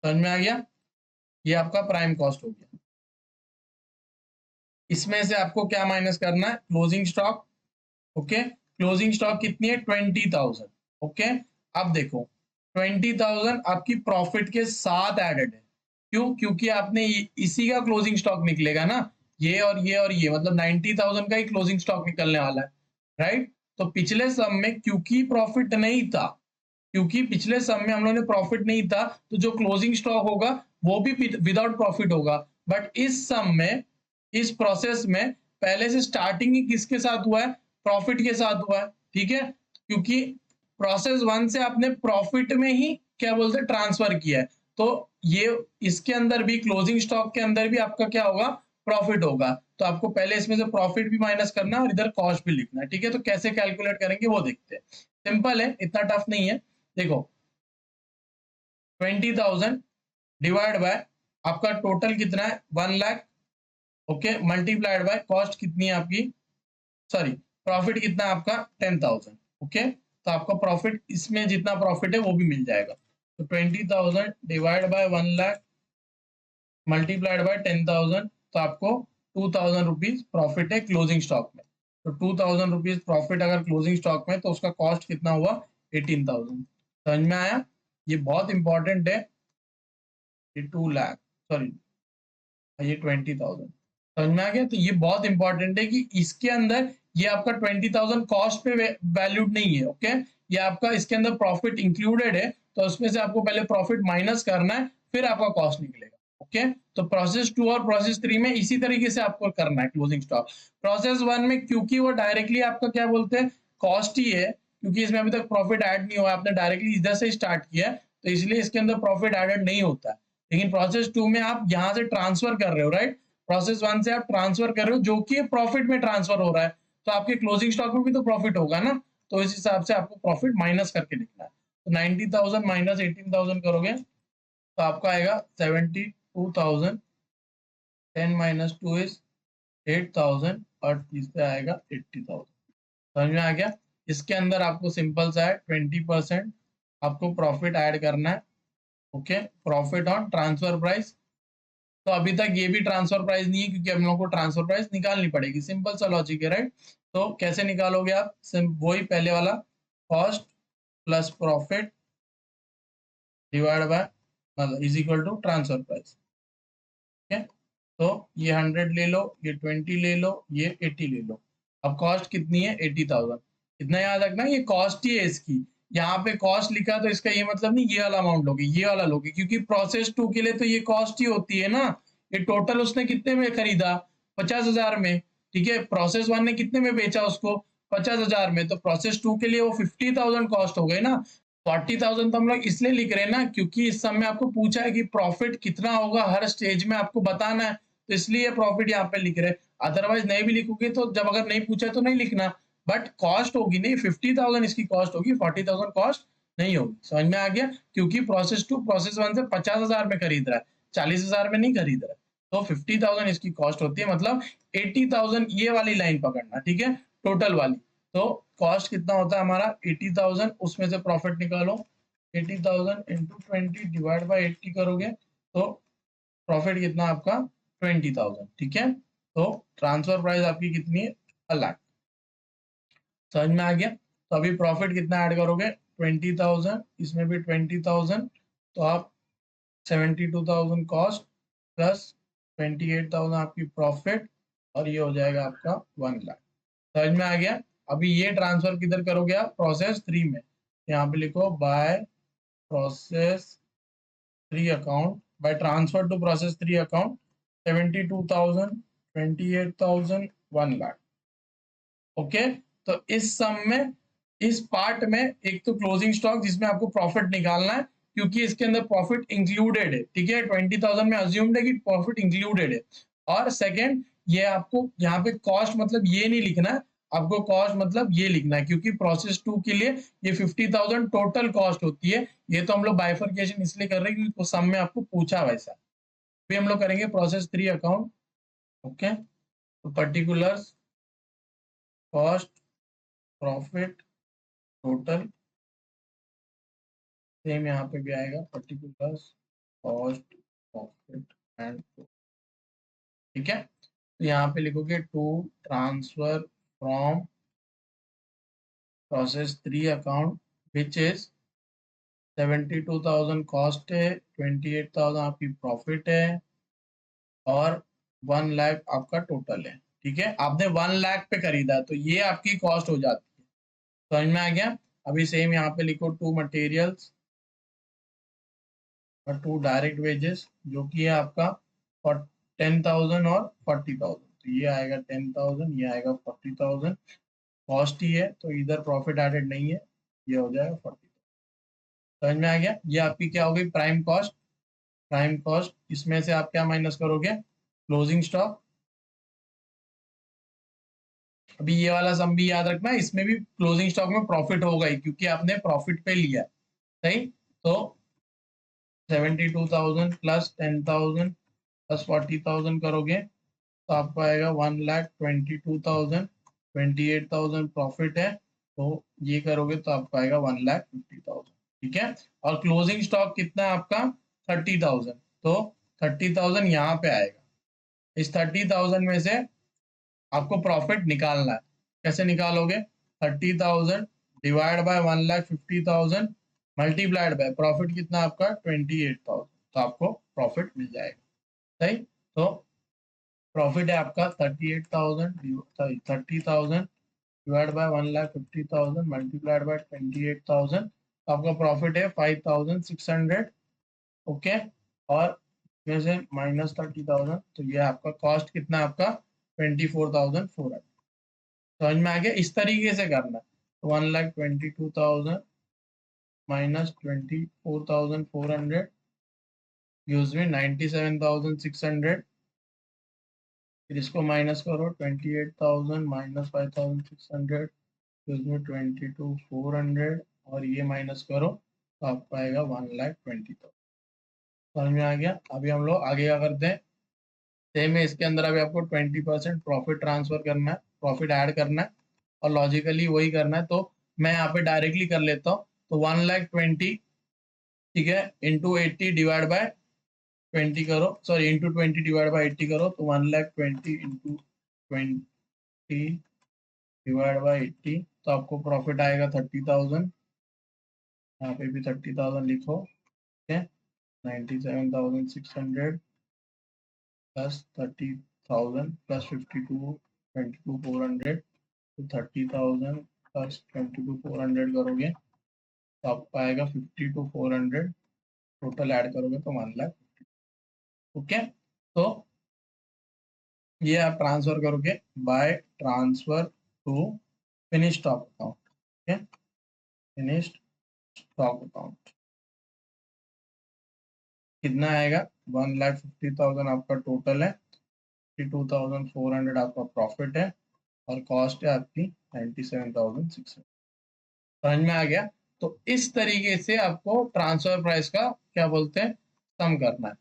समझ में आ गया। ये आपका प्राइम कॉस्ट हो गया। इसमें से आपको क्या माइनस करना है closing stock, okay. Closing stock कितनी है 20,000, ओके। अब देखो 20,000 आपकी प्रॉफिट के साथ एडेड है, क्यों, क्योंकि आपने इसी का क्लोजिंग स्टॉक निकलेगा ना, ये और ये और ये, मतलब 90,000 का ही क्लोजिंग स्टॉक निकलने वाला है, राइट। तो पिछले सम में क्योंकि प्रॉफिट नहीं था, क्योंकि पिछले सम में हम लोगों ने प्रॉफिट नहीं था, तो जो क्लोजिंग स्टॉक होगा वो भी विदाउट प्रॉफिट होगा। बट इस सम में, इस प्रोसेस में पहले से स्टार्टिंग ही किसके साथ हुआ है प्रॉफिट के साथ हुआ है, ठीक है। क्योंकि प्रोसेस 1 से आपने प्रॉफिट में ही क्या बोलते हैं ट्रांसफर किया है, तो ये इसके अंदर भी क्लोजिंग स्टॉक के अंदर भी आपका क्या होगा प्रॉफिट होगा। तो आपको पहले इसमें से प्रॉफिट भी माइनस करना है और इधर कॉस्ट भी लिखना है, ठीक है। तो कैसे कैलकुलेट करेंगे वो देखते हैं, सिंपल है, इतना टफ नहीं है। देखो 20,000 डिवाइड बाय आपका टोटल कितना है 1 lakh, okay, multiplied by cost कितनी है आपकी, सॉरी प्रॉफिट कितना है आपका 10,000, ओके। तो आपका प्रॉफिट इसमें जितना प्रॉफिट है वो भी मिल जाएगा। तो 20,000 divide by 1 lakh multiplied by 10,000, तो आपको 2,000 रुपीज प्रॉफिट है क्लोजिंग स्टॉक में। तो 2,000 रुपीज प्रॉफिट अगर क्लोजिंग स्टॉक में, तो उसका कॉस्ट कितना हुआ 18,000। समझ में आया। ये बहुत इंपॉर्टेंट है, ये 2 लाख, सॉरी ये 20,000। समझ में आ गया। तो ये बहुत इंपॉर्टेंट है कि इसके अंदर ये आपका 20,000 कॉस्ट पे वैल्यूड नहीं है, ओके। ये आपका इसके अंदर प्रॉफिट इंक्लूडेड है, तो उसमें से आपको पहले प्रॉफिट माइनस करना है, फिर आपका कॉस्ट निकलेगा, ओके। तो प्रोसेस 2 और प्रोसेस 3 में इसी तरीके से आपको करना है क्लोजिंग स्टॉक। प्रोसेस 1 में क्योंकि वो डायरेक्टली आपका क्या बोलते हैं कॉस्ट ही है, क्योंकि इसमें अभी तक प्रॉफिट ऐड नहीं हुआ, आपने डायरेक्टली इधर से स्टार्ट किया है, तो इसलिए इसके अंदर प्रॉफिट एडेड नहीं होता है। लेकिन प्रोसेस 2 में आप यहाँ से ट्रांसफर कर रहे हो, राइट? प्रोसेस 1 से आप ट्रांसफर कर रहे हो जो कि प्रॉफिट में ट्रांसफर हो रहा है, तो आपके क्लोजिंग स्टॉक में भी तो प्रॉफिट होगा ना, तो इस हिसाब से आपको प्रॉफिट माइनस करके लिखना है। तो 90,000 माइनस 18,000 करोगे तो आपका आएगा 72,000, 10 माइनस 2 इज 8,000 और तीसरा आएगा 80,000। समझ में आ गया? इसके अंदर आपको सिंपल सा है 20% आपको प्रॉफिट ऐड करना है। Okay, profit on transfer price. तो अभी तक ये भी ट्रांसफर प्राइस नहीं है क्योंकि हम लोग को ट्रांसफर प्राइस निकालनी पड़ेगी। सिंपल सा लॉजिक है, राइट? तो कैसे निकालोगे आप? वही पहले वाला, cost plus profit divide by मतलब is equal to transfer price. ठीक है, तो ये 100 ले लो, ये 20 ले लो, ये 80 ले लो। अब कॉस्ट कितनी है? 80,000। इतना याद रखना ये कॉस्ट ही है इसकी। यहाँ पे कॉस्ट लिखा तो इसका ये मतलब नहीं ये वाला अमाउंट लोगे, ये वाला लोगे, क्योंकि प्रोसेस 2 के लिए तो ये कॉस्ट ही होती है ना। ये टोटल उसने कितने में खरीदा? 50,000 में। ठीक है, प्रोसेस 1 ने कितने में बेचा उसको? 50,000 में। तो प्रोसेस 2 के लिए वो 50,000 कॉस्ट हो गई ना। 40,000 तो हम लोग इसलिए लिख रहे हैं ना क्योंकि इस सब में आपको पूछा है कि प्रॉफिट कितना होगा हर स्टेज में आपको बताना है, तो इसलिए प्रॉफिट यहाँ पे लिख रहे हैं। अदरवाइज नहीं भी लिखोगे तो जब अगर नहीं पूछा तो नहीं लिखना, बट कॉस्ट होगी नहीं, 50,000 इसकी कॉस्ट होगी, 40,000 कॉस्ट नहीं होगी। समझ में आ गया? क्योंकि प्रोसेस 2 प्रोसेस 1 से 50,000 में खरीद रहा है, 40,000 में नहीं खरीद रहा है, तो 50,000 इसकी कॉस्ट होती है। मतलब 80,000 ये वाली लाइन पकड़ना, ठीक है, टोटल वाली। तो कॉस्ट कितना होता है हमारा? 80,000, उसमें से प्रॉफिट निकालो, 80,000 इंटू 20 डिवाइड बाई 80 करोगे तो प्रॉफिट कितना आपका? 20,000। ठीक है, तो ट्रांसफर प्राइस आपकी कितनी है? 1 लाख। समझ में आ गया? तो अभी प्रॉफिट कितना ऐड करोगे? 20,000, इसमें भी 20,000, तो आप 72,000 कॉस्ट प्लस 28,000 आपकी प्रॉफिट, और ये हो जाएगा आपका 1 लाख। समझ में आ गया? अभी ये ट्रांसफर किधर करोगे आप? प्रोसेस 3 में। यहाँ पे लिखो by process 3 account, by transfer to process 3 account 72,000, 28,000, 1 lakh. Okay, तो इस सम में, इस पार्ट में एक तो क्लोजिंग स्टॉक जिसमें आपको प्रॉफिट निकालना है क्योंकि इसके अंदर प्रॉफिट इंक्लूडेड है। ठीक है, 20,000 में अज्यूम्ड है कि प्रॉफिट इंक्लूडेड है। और सेकंड, ये आपको यहाँ पे कॉस्ट मतलब ये नहीं लिखना है, आपको कॉस्ट मतलब ये लिखना है क्योंकि प्रोसेस 2 के लिए ये 50,000 टोटल कॉस्ट होती है। ये तो हम लोग बाइफरकेशन इसलिए कर रहे हैं क्योंकि सम में आपको पूछा वैसा। फिर हम लोग करेंगे प्रोसेस 3 अकाउंट। ओके, तो particulars, cost, profit, total, same यहाँ पे भी आएगा, particulars, cost, profit and total. ठीक है, तो यहाँ पे लिखोगे to transfer from process 3 account which is 72,000 cost है, 28,000 आपकी प्रॉफिट है और 1 लाख आपका टोटल है। ठीक है, आपने 1 लाख पे खरीदा तो ये आपकी कॉस्ट हो जाती है। समझ में आ गया? अभी सेम यहाँ पे लिखो टू मटेरियल्स और टू डायरेक्ट वेजेस जो कि है आपका 10,000 और 40,000। तो ये आएगा 10,000, ये आएगा 40,000। कॉस्ट ही है तो इधर प्रॉफिट एडेड नहीं है, ये हो जाएगा 40,000। समझ में आ गया? ये आपकी क्या हो गई? Prime cost. प्राइम कॉस्ट, इसमें से आप क्या माइनस करोगे? Closing stock. अभी ये वाला सम भी याद रखना, इसमें भी क्लोजिंग स्टॉक में प्रॉफिट होगा ही क्योंकि आपने प्रॉफिट पे लिया। सही, तो 72,000 प्लस 10,000 प्लस 40,000 करोगे तो आपको आएगा 1,22,000, 28,000 प्रॉफिट है, तो ये करोगे तो आपको आएगा 1,50,000। ठीक है, और क्लोजिंग स्टॉक कितना है आपका? 30,000, तो 30,000 यहाँ पे आएगा। इस 30,000 में से आपको प्रॉफिट निकालना है। कैसे निकालोगे? 30,000 divide by 1,50,000 multiplied by profit कितना आपका? 28,000, तो आपको प्रॉफिट मिल जाएगा। सही, तो प्रॉफिट है आपका 30,000 डिवाइड बाय 1,50,000 मल्टीप्लाइड बाय 28,000, तो आपका प्रॉफिट है 5,600। ओके, और इसमें से माइनस 30,000, तो ये आपका कॉस्ट कितना है आपका? 24,400। समझ में आ गया? इस तरीके से करना है। 1,22,000 माइनस 24,400 गिव्स मी 97,600। फिर इसको माइनस करो, 28,000 माइनस 5,600 गिव्स मी 22,400 और ये माइनस करो तो आपको आएगा 1,20,000। समझ में आ गया। अभी हम लोग आगे क्या करते हैं, सेम है इसके अंदर अभी आपको 20% प्रॉफिट ट्रांसफर करना है, प्रॉफिट ऐड करना है और लॉजिकली वही करना है। तो मैं यहाँ पे डायरेक्टली कर लेता हूँ। तो 1,20,000 ठीक है इंटू 80 डिवाइड बाय 20 करो, सॉरी इंटू 20 डिवाइड बाय 80 करो तो 1,20,000 इंटू 20 डिवाइड बाय 80 तो आपको प्रॉफिट आएगा 30,000। यहाँ पे भी 30,000 लिखो, ठीक है। 97,600 प्लस 30,000 प्लस 52 22,400 तो 30,000 प्लस 22,400 करोगे तो आपको आएगा 52,400। टोटल ऐड करोगे तो 1,00,000। ओके, तो ये आप ट्रांसफर करोगे by transfer to finish stock account. ठीक है, फिनिश्ड स्टॉक अकाउंट कितना आएगा, 1,50,000 आपका टोटल है, 52,400 आपका प्रॉफिट है और कॉस्ट है आपकी 97,600। समझ में आ गया। तो इस तरीके से आपको ट्रांसफर प्राइस का क्या बोलते हैं सम करना है।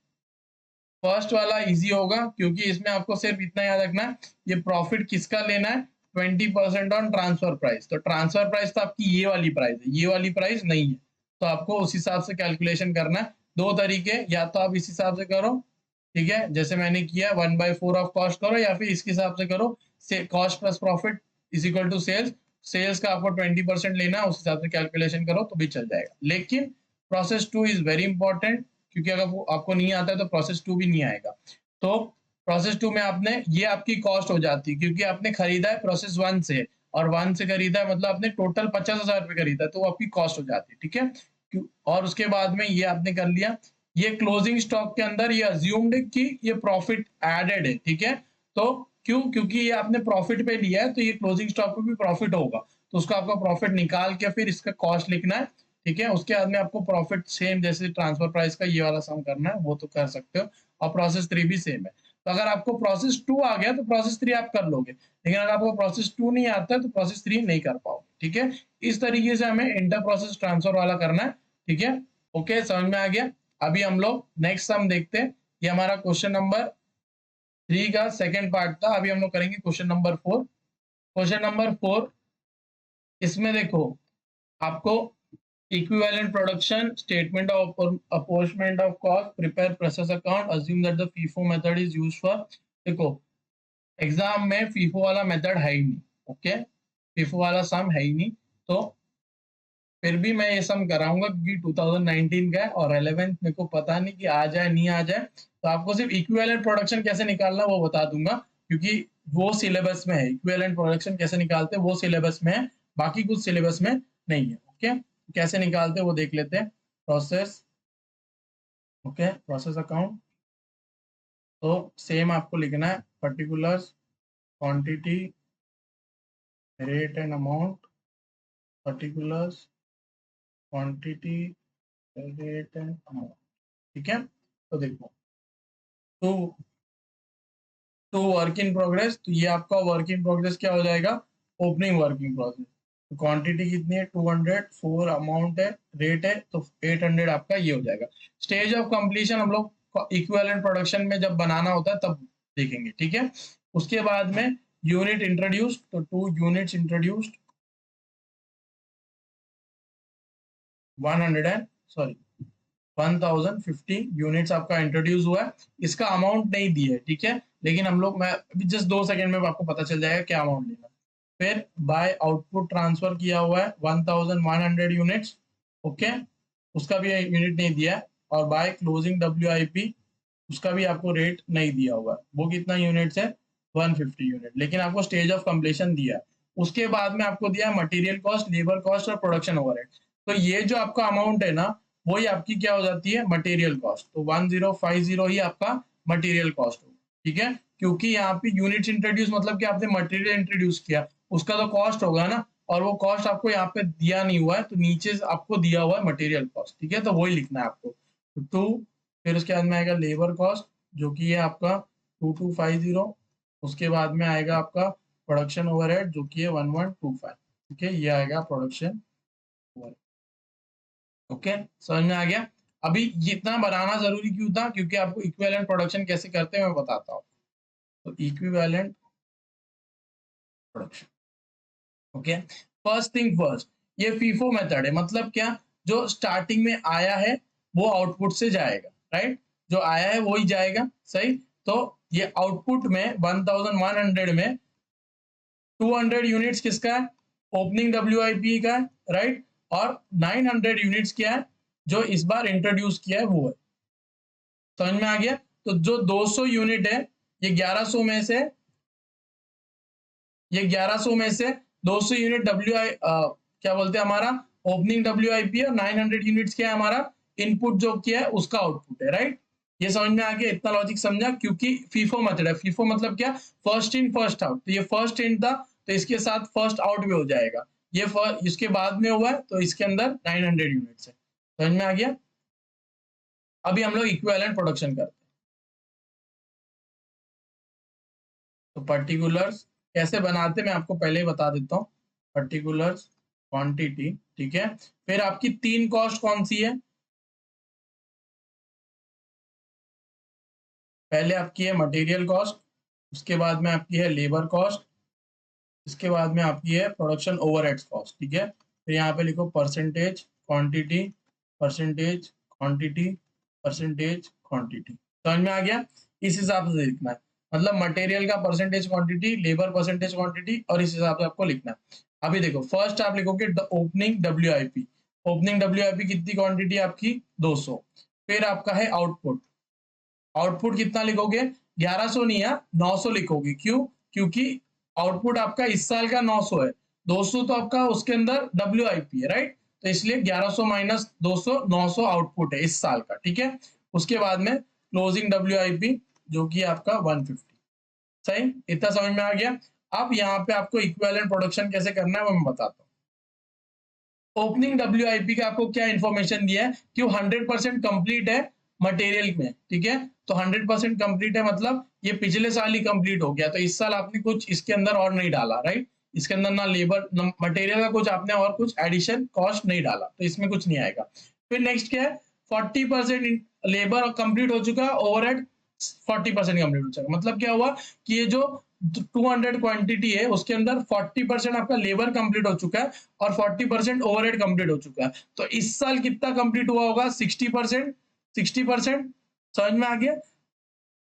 फर्स्ट वाला इजी होगा क्योंकि इसमें आपको सिर्फ इतना याद रखना है ये प्रॉफिट किसका लेना है, 20% ऑन ट्रांसफर प्राइस। तो ट्रांसफर प्राइस तो आपकी ये वाली प्राइस है, ये वाली प्राइस नहीं है, तो आपको उस हिसाब से कैलकुलेशन करना है। दो तरीके, या तो आप इस हिसाब से करो, ठीक है, जैसे मैंने किया 1/4 ऑफ कॉस्ट करो, या फिर इसके हिसाब से करो cost plus profit is equal to sales. Sales का आपको 20% लेना है, उस हिसाब से कैलकुलेशन करो तो भी चल जाएगा। लेकिन प्रोसेस 2 इज वेरी इंपॉर्टेंट क्योंकि अगर वो आपको नहीं आता है तो प्रोसेस 2 भी नहीं आएगा। तो प्रोसेस 2 में आपने ये आपकी कॉस्ट हो जाती है क्योंकि आपने खरीदा है प्रोसेस 1 से, और 1 से खरीदा है मतलब आपने टोटल 50,000 रुपए खरीदा है, तो वो आपकी कॉस्ट हो जाती है। ठीक है, और उसके बाद में ये आपने कर लिया, ये क्लोजिंग स्टॉक के अंदर ये अज्यूम्ड कि ये प्रॉफिट एडेड है। ठीक है, तो क्यों, क्योंकि ये आपने प्रॉफिट पे लिया है तो ये क्लोजिंग स्टॉक पे भी प्रॉफिट होगा, तो उसका आपका प्रॉफिट निकाल के फिर इसका कॉस्ट लिखना है। ठीक है, उसके बाद में आपको प्रॉफिट सेम जैसे ट्रांसफर प्राइस का ये वाला सम करना है, वो तो कर सकते हो। और प्रोसेस 3 भी सेम है। तो अगर आपको प्रोसेस 2 आ गया तो प्रोसेस 3 आप कर लोगे, लेकिन अगर आपको प्रोसेस 2 नहीं आता है तो प्रोसेस 3 नहीं कर पाओगे। ठीक है, इस तरीके से हमें इंटर प्रोसेस ट्रांसफर वाला करना है। ठीक है, ओके, समझ में आ गया। अभी हम लोग नेक्स्ट सम देखते हैं। ये हमारा क्वेश्चन नंबर 3 का सेकंड पार्ट था। अभी हम लोग करेंगे क्वेश्चन नंबर 4। क्वेश्चन नंबर 4, इसमें देखो आपको equivalent production statement of apportionment of cost, prepare process account, assume that the FIFO method is used for। देखो एग्जाम में FIFO वाला मेथड है ही नहीं, ओके, FIFO वाला सम है ही नहीं, तो फिर भी मैं ये सम कराऊंगा क्योंकि 2019 का है और रेलेवेंट मेरे को पता नहीं कि आ जाए नहीं आ जाए, तो आपको सिर्फ इक्विवेलेंट प्रोडक्शन कैसे निकालना वो बता दूंगा क्योंकि वो सिलेबस में है। इक्विवेलेंट प्रोडक्शन कैसे निकालते हैं वो सिलेबस में है, बाकी कुछ सिलेबस में नहीं है। ओके, कैसे निकालते हैं वो देख लेते हैं। प्रोसेस, ओके, प्रोसेस अकाउंट, तो सेम आपको लिखना है particulars, quantity, rate and amount, particulars, quantity, rate and amount. ठीक है, तो देखो तो वर्क इन प्रोग्रेस, तो ये आपका वर्क इन प्रोग्रेस क्या हो जाएगा, ओपनिंग वर्क इन प्रोग्रेस। तो क्वांटिटी कितनी है 200, 4 अमाउंट है, रेट है तो 800 आपका ये हो जाएगा। स्टेज ऑफ कंप्लीशन हम लोग इक्विवेलेंट प्रोडक्शन में जब बनाना होता है तब देखेंगे। ठीक है, उसके बाद में यूनिट इंट्रोड्यूस्ड, तो 2 यूनिट्स इंट्रोड्यूस्ड, 1050 यूनिट्स आपका इंट्रोड्यूस हुआ है। इसका अमाउंट नहीं दिया है, ठीक है, लेकिन हम लोग, मैं अभी जस्ट 2 सेकंड में आपको पता चल जाएगा क्या अमाउंट लेना। फिर बाय आउटपुट ट्रांसफर किया हुआ है 1100 यूनिट्स, ओके, उसका भी यूनिट नहीं दिया है। और बाय क्लोजिंग WIP, उसका भी आपको रेट नहीं दिया हुआ है, वो कितना यूनिट्स है 150 यूनिट, लेकिन आपको स्टेज ऑफ कंप्लीशन दिया है। उसके बाद में आपको दिया है मटेरियल कॉस्ट, लेबर कॉस्ट और प्रोडक्शन ओवरहेड। तो ये जो आपका अमाउंट है ना वही आपकी क्या हो जाती है मटेरियल कॉस्ट, तो 1050 ही आपका मटेरियल कॉस्ट होगा। ठीक है, क्योंकि यहाँ पे यूनिट्स इंट्रोड्यूस मतलब कि आपने मटेरियल इंट्रोड्यूस किया, उसका तो कॉस्ट होगा ना, और वो कॉस्ट आपको यहाँ पे दिया नहीं हुआ है, तो नीचे आपको दिया हुआ है मटेरियल कॉस्ट, ठीक है, तो वही लिखना है आपको। तो 2, फिर उसके बाद में आएगा लेबर कॉस्ट जो कि है आपका 2250, उसके बाद में आएगा आपका प्रोडक्शन ओवरहेड जो कि है 1125, ठीक है, ये आएगा प्रोडक्शन ओवरहेड। ओके, समझ में आ गया। अभी इतना बनाना जरूरी क्यों था, क्योंकि आपको इक्विवेलेंट प्रोडक्शन कैसे करते हैं मैं बताता हूँ। तो equivalent production, okay, first thing first, ये फीफो मेथड है, मतलब क्या, जो स्टार्टिंग में आया है वो आउटपुट से जाएगा, राइट, जो आया है वो ही जाएगा, सही। तो ये आउटपुट में 1100 में 200 यूनिट्स किसका है, ओपनिंग WIP का है, राइट, और 900 यूनिट्स क्या है, जो इस बार इंट्रोड्यूस किया है वो है। समझ में आ गया। तो जो 200 यूनिट है, ये 1100 में से, ये 1100 में से 200 यूनिट क्या बोलते हैं हमारा ओपनिंग WIP और 900 यूनिट्स क्या है हमारा इनपुट जो किया है उसका आउटपुट है, राइट। ये समझ में आ गया, इतना लॉजिक समझा, क्योंकि फीफो मेथड है। फीफो मतलब क्या, फर्स्ट इन फर्स्ट आउट, तो ये फर्स्ट इन था तो इसके साथ फर्स्ट आउट भी हो जाएगा, ये इसके बाद में हुआ है तो इसके अंदर 900 यूनिट्स है। समझ में आ गया। अभी हम लोग इक्विवेलेंट प्रोडक्शन करते हैं। तो पर्टिकुलर्स कैसे बनाते मैं आपको पहले ही बता देता हूँ। पर्टिकुलर्स क्वांटिटी, ठीक है, फिर आपकी 3 कॉस्ट कौन सी है, पहले आपकी है मटेरियल कॉस्ट, उसके बाद में आपकी है लेबर कॉस्ट, इसके बाद में आपकी है प्रोडक्शन ओवरहेड्स कॉस्ट, ठीक है। फिर यहाँ पे लिखो percentage quantity, percentage quantity, percentage quantity. समझ में आ गया, इस हिसाब से लिखना है, मतलब मटेरियल का percentage quantity, labour percentage quantity, और इस हिसाब से आपको लिखना है। अभी देखो फर्स्ट आप लिखोगे ओपनिंग WIP, ओपनिंग WIP कितनी क्वांटिटी आपकी 200, फिर आपका है आउटपुट, आउटपुट कितना लिखोगे 1100 नहीं है 900 लिखोगे, क्यों, क्योंकि आउटपुट आपका इस साल का 900 है, 200 तो आपका उसके अंदर WIP है, राइट, तो इसलिए 1100 माइनस 200 900 आउटपुट है इस साल का, ठीक है। उसके बाद में क्लोजिंग WIP जो कि आपका 150, सही, इतना समझ में आ गया। अब यहाँ पे आपको इक्विवेलेंट प्रोडक्शन कैसे करना है वो मैं बताता हूँ। ओपनिंग WIP का आपको क्या इन्फॉर्मेशन दिया है कि वो 100% कंप्लीट है मटेरियल में, ठीक है, तो 100% कंप्लीट है मतलब ये पिछले साल ही कंप्लीट हो गया, तो इस साल आपने कुछ इसके अंदर और नहीं डाला, राइट, इसके अंदर ना लेबर मटेरियल का कुछ आपने और कुछ एडिशन कॉस्ट नहीं डाला, तो इसमें कुछ नहीं आएगा। फिर नेक्स्ट क्या है, 40% लेबर कंप्लीट हो चुका, ओवरहेड 40% कंप्लीट हो चुका, मतलब क्या हुआ कि ये जो 200 क्वांटिटी है उसके अंदर 40% आपका लेबर कंप्लीट हो चुका है और 40% ओवरहेड कंप्लीट हो चुका है। तो इस साल कितना कंप्लीट हुआ होगा 60%, 60%, समझ में आ गया,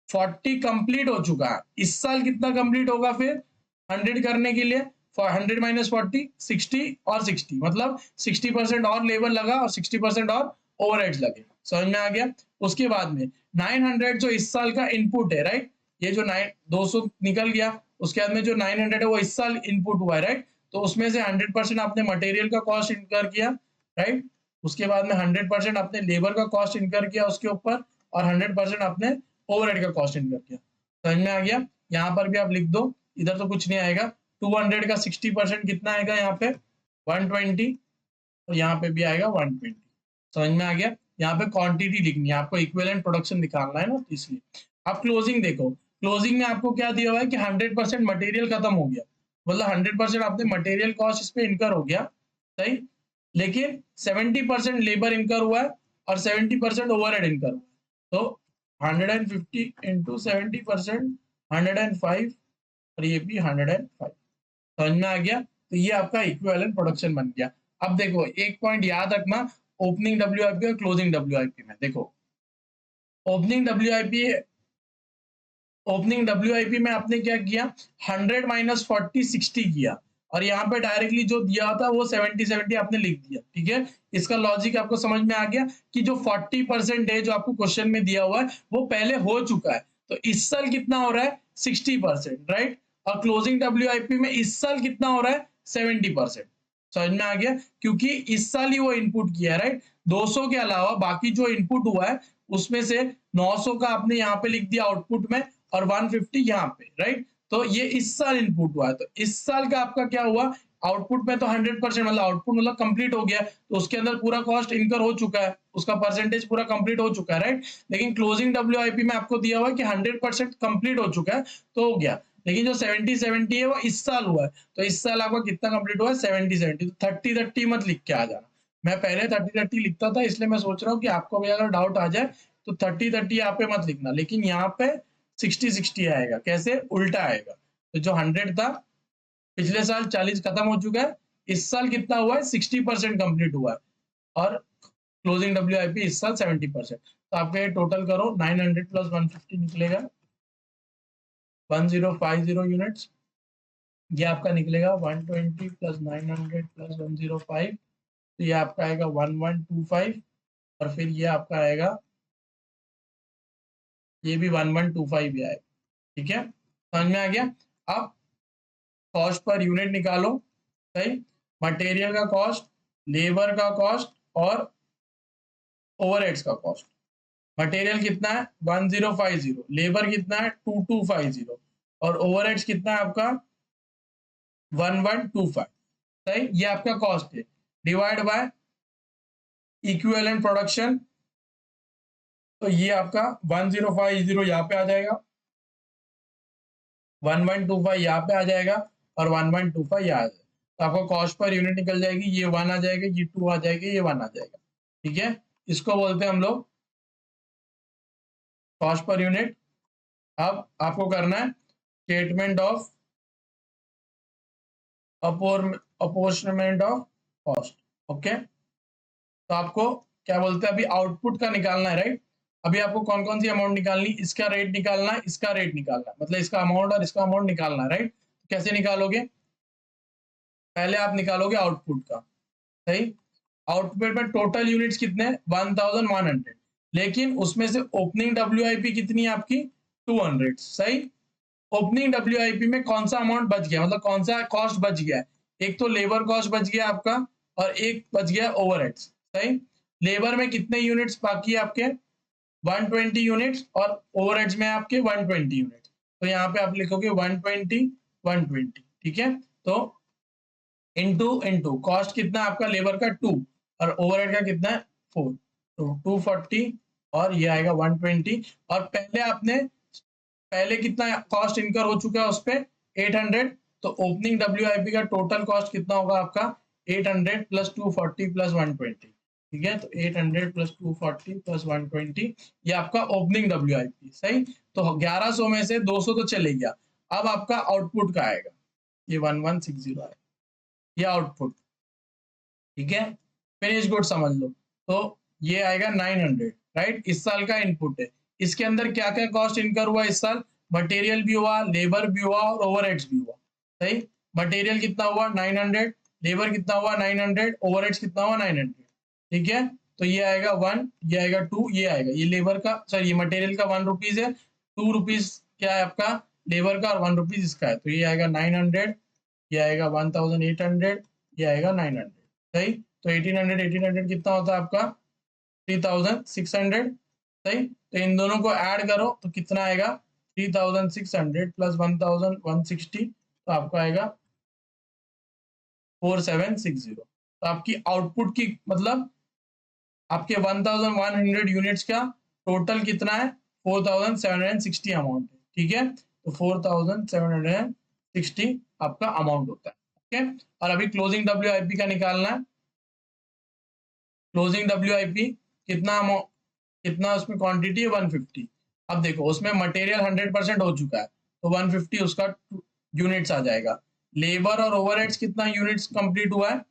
40 कंप्लीट हो चुका है, इस साल कितना कंप्लीट होगा फिर 100 करने के लिए 100 माइनस 40 60 और 60, मतलब 60% और लेबर लगा और 60% और ओवरहेड्स लगे, समझ में आ गया। उसके बाद में 900 जो इस साल का इनपुट है, राइट, ये जो 200 निकल गया, उसके बाद में जो 900 है वो इस साल इनपुट हुआ है, राइट, तो उसमें से 100% आपने मटेरियल का कॉस्ट इनकर किया, राइट, उसके बाद में 100% आपने लेबर का कॉस्ट इनकर किया उसके ऊपर, और 100% आपने ओवरहेड का कॉस्ट इनकर किया, समझ में आ गया। यहाँ पर भी आप लिख दो, इधर तो कुछ नहीं आएगा, 200 का 60% कितना आएगा यहाँ पे 120, और यहाँ पे भी आएगा 120, समझ में आ गया। यहाँ पे क्वांटिटी लिखनी है आपको, इक्विवेलेंट प्रोडक्शन निकालना है ना, इसलिए। आप क्लोजिंग देखो, क्लोजिंग में आपको क्या दिया हुआ है कि 100% मटेरियल खत्म हो गया, मतलब 100% आपने मटेरियल कॉस्ट इस पे इनकर हो गया, सही, लेकिन 70% लेबर इनकर हुआ है और 70% ओवरहेड इनकर हुआ है, तो 150 इंटू 70% 105, और ये भी 105, समझ में आ गया। तो ये आपका इक्विवेलेंट प्रोडक्शन बन गया। अब देखो एक पॉइंट याद रखना, ओपनिंग WIP और क्लोजिंग WIP में देखो, ओपनिंग WIP में आपने क्या किया 100 माइनस 40 60 किया, और यहाँ पे डायरेक्टली जो दिया था वो 70 आपने लिख दिया, ठीक है। इसका लॉजिक आपको समझ में आ गया कि जो 40% है जो आपको क्वेश्चन में दिया हुआ है वो पहले हो चुका है, तो इस साल कितना हो रहा है 60%, राइट, और क्लोजिंग WIP में इस साल कितना हो रहा है 70%, समझ में आ गया, क्योंकि इस साल ही वो इनपुट किया है, राइट। 200 के अलावा बाकी जो इनपुट हुआ है उसमें से 900 का आपने यहाँ पे लिख दिया आउटपुट में, और 150 यहाँ पे, राइट, तो ये इस साल इनपुट हुआ है, तो इस साल का आपका क्या हुआ आउटपुट में तो 100% मतलब आउटपुट मतलब कंप्लीट हो गया, तो उसके अंदर पूरा कॉस्ट इनकर हो चुका है, उसका परसेंटेज पूरा कंप्लीट हो चुका है, राइट। लेकिन क्लोजिंग डब्ल्यूआईपी में आपको दिया हुआ है कि 100% कंप्लीट हो चुका है, तो हो गया। लेकिन जो 70-70 है वो इस साल हुआ है, तो इस साल आपका कितना कंप्लीट हुआ है 70-70, तो 30-30 मत लिख के आ जाना। मैं पहले 30-30 लिखता था, इसलिए मैं सोच रहा हूँ कि आपको भी अगर डाउट आ जाए तो 30-30 यहाँ पे मत लिखना, लेकिन यहाँ पे 60-60 आएगा। कैसे? उल्टा आएगा। तो जो 100 था पिछले साल 40 खत्म हो चुका है, इस साल कितना हुआ है 60% कंप्लीट हुआ है, और क्लोजिंग डब्ल्यूआईपी इस साल 70%। तो आपका ये टोटल करो 900 प्लस 150 निकलेगा 1050 यूनिट्स। ये आपका निकलेगा 120 प्लस 900 प्लस 105, तो ये आपका आएगा 1125, और फिर ये आपका आएगा, ये भी 1125 ही आएगा। ठीक है, समझ में आ गया। अब कॉस्ट पर यूनिट निकालो, सही। मटेरियल का कॉस्ट, लेबर का कॉस्ट और ओवरहेड्स का कॉस्ट। मटेरियल कितना है 1050, लेबर कितना है 2250, और ओवरहेड्स कितना है आपका 1125, सही। ये आपका कॉस्ट है, डिवाइड बाय इक्विवेलेंट प्रोडक्शन, तो ये आपका 1050 यहाँ पे आ जाएगा, 1125 यहाँ पे आ जाएगा, और 1125 यहाँ आ जाएगा। तो आपको कॉस्ट पर यूनिट निकल जाएगी, ये 1 आ जाएगा, ये 2 आ जाएगा, ये 1 आ जाएगा। ठीक है, इसको बोलते हैं हम लोग कॉस्ट पर यूनिट। अब आपको करना है statement of apportionment of cost. Okay, तो आपको क्या बोलते हैं, अभी आउटपुट का निकालना है, राइट। अभी आपको कौन कौन सी अमाउंट निकालनी, इसका रेट निकालना है, इसका रेट निकालना है, मतलब इसका अमाउंट और इसका अमाउंट निकालना है, राइट। कैसे निकालोगे? पहले आप निकालोगे आउटपुट का, सही। आउटपुट में टोटल यूनिट्स कितने हैं 1100, लेकिन उसमें से ओपनिंग डब्ल्यूआईपी कितनी है आपकी 200, सही। ओपनिंग डब्ल्यूआईपी में कौन सा अमाउंट बच गया, मतलब कौन सा कॉस्ट बच गया है? एक तो लेबर कॉस्ट बच गया आपका, और एक बच गया ओवरहेड्स, सही। लेबर में कितने यूनिट्स बाकी है आपके 120 यूनिट्स, और ओवरहेड्स में आपके 120 यूनिट्स, तो यहाँ पे आप लिखोगे 120 120, ठीक है। तो इनटू कॉस्ट कितना आपका लेबर का 2, और ओवरहेड का कितना है 4, तो 240, और ये आएगा 120, और पहले कितना कॉस्ट इनकर हो चुका है उस पे 800, तो ओपनिंग डब्ल्यूआईपी का टोटल कॉस्ट कितना होगा आपका 800 प्लस 240 प्लस 120, ठीक है। तो 800 प्लस 240 प्लस 120, ये आपका ओपनिंग डब्ल्यूआईपी, सही। तो 1100 में से 200 तो चले गया, अब आपका आउटपुट का आएगा, ये 1160 आएगा, ये आउटपुट, ठीक है। फिनिश गुड समझ लो, तो ये आएगा 900, राइट। इस साल का इनपुट है, इसके अंदर क्या क्या कॉस्ट इनकर हुआ इस साल, मटेरियल भी हुआ, लेबर भी हुआ, और ओवरहेड्स भी हुआ, सही। मटेरियल कितना हुआ 900, लेबर कितना हुआ 900, ओवरहेड्स कितना हुआ 900, ठीक है। तो ये आएगा 1, ये आएगा 2, ये आएगा, ये लेबर का सॉरी ये मटेरियल का 1 रुपीज है, 2 रुपीज क्या है आपका लेबर का, और 1 रुपीज इसका है, तो ये आएगा 900, ये आएगा 1800, ये आएगा 900, सही। तो 1800 कितना होता है आपका 3600, सही। तो इन दोनों को ऐड करो तो कितना आएगा 3600 प्लस 1160, तो आपका आएगा 4760। तो आपकी आउटपुट की मतलब आपके 1100 यूनिट्स का टोटल कितना है 4760 अमाउंट है, ठीक है। तो 4760 आपका अमाउंट होता है, ओके। और अभी क्लोजिंग डब्ल्यूआईपी का निकालना है। क्लोजिंग डब्ल्यूआईपी कितना उसमें क्वांटिटी है 150। अब देखो उसमें मटेरियल 100% हो चुका है, तो 150 उसका यूनिट्स आ जाएगा। लेबर और ओवरहेड्स कितना यूनिट्स कंप्लीट हुआ है,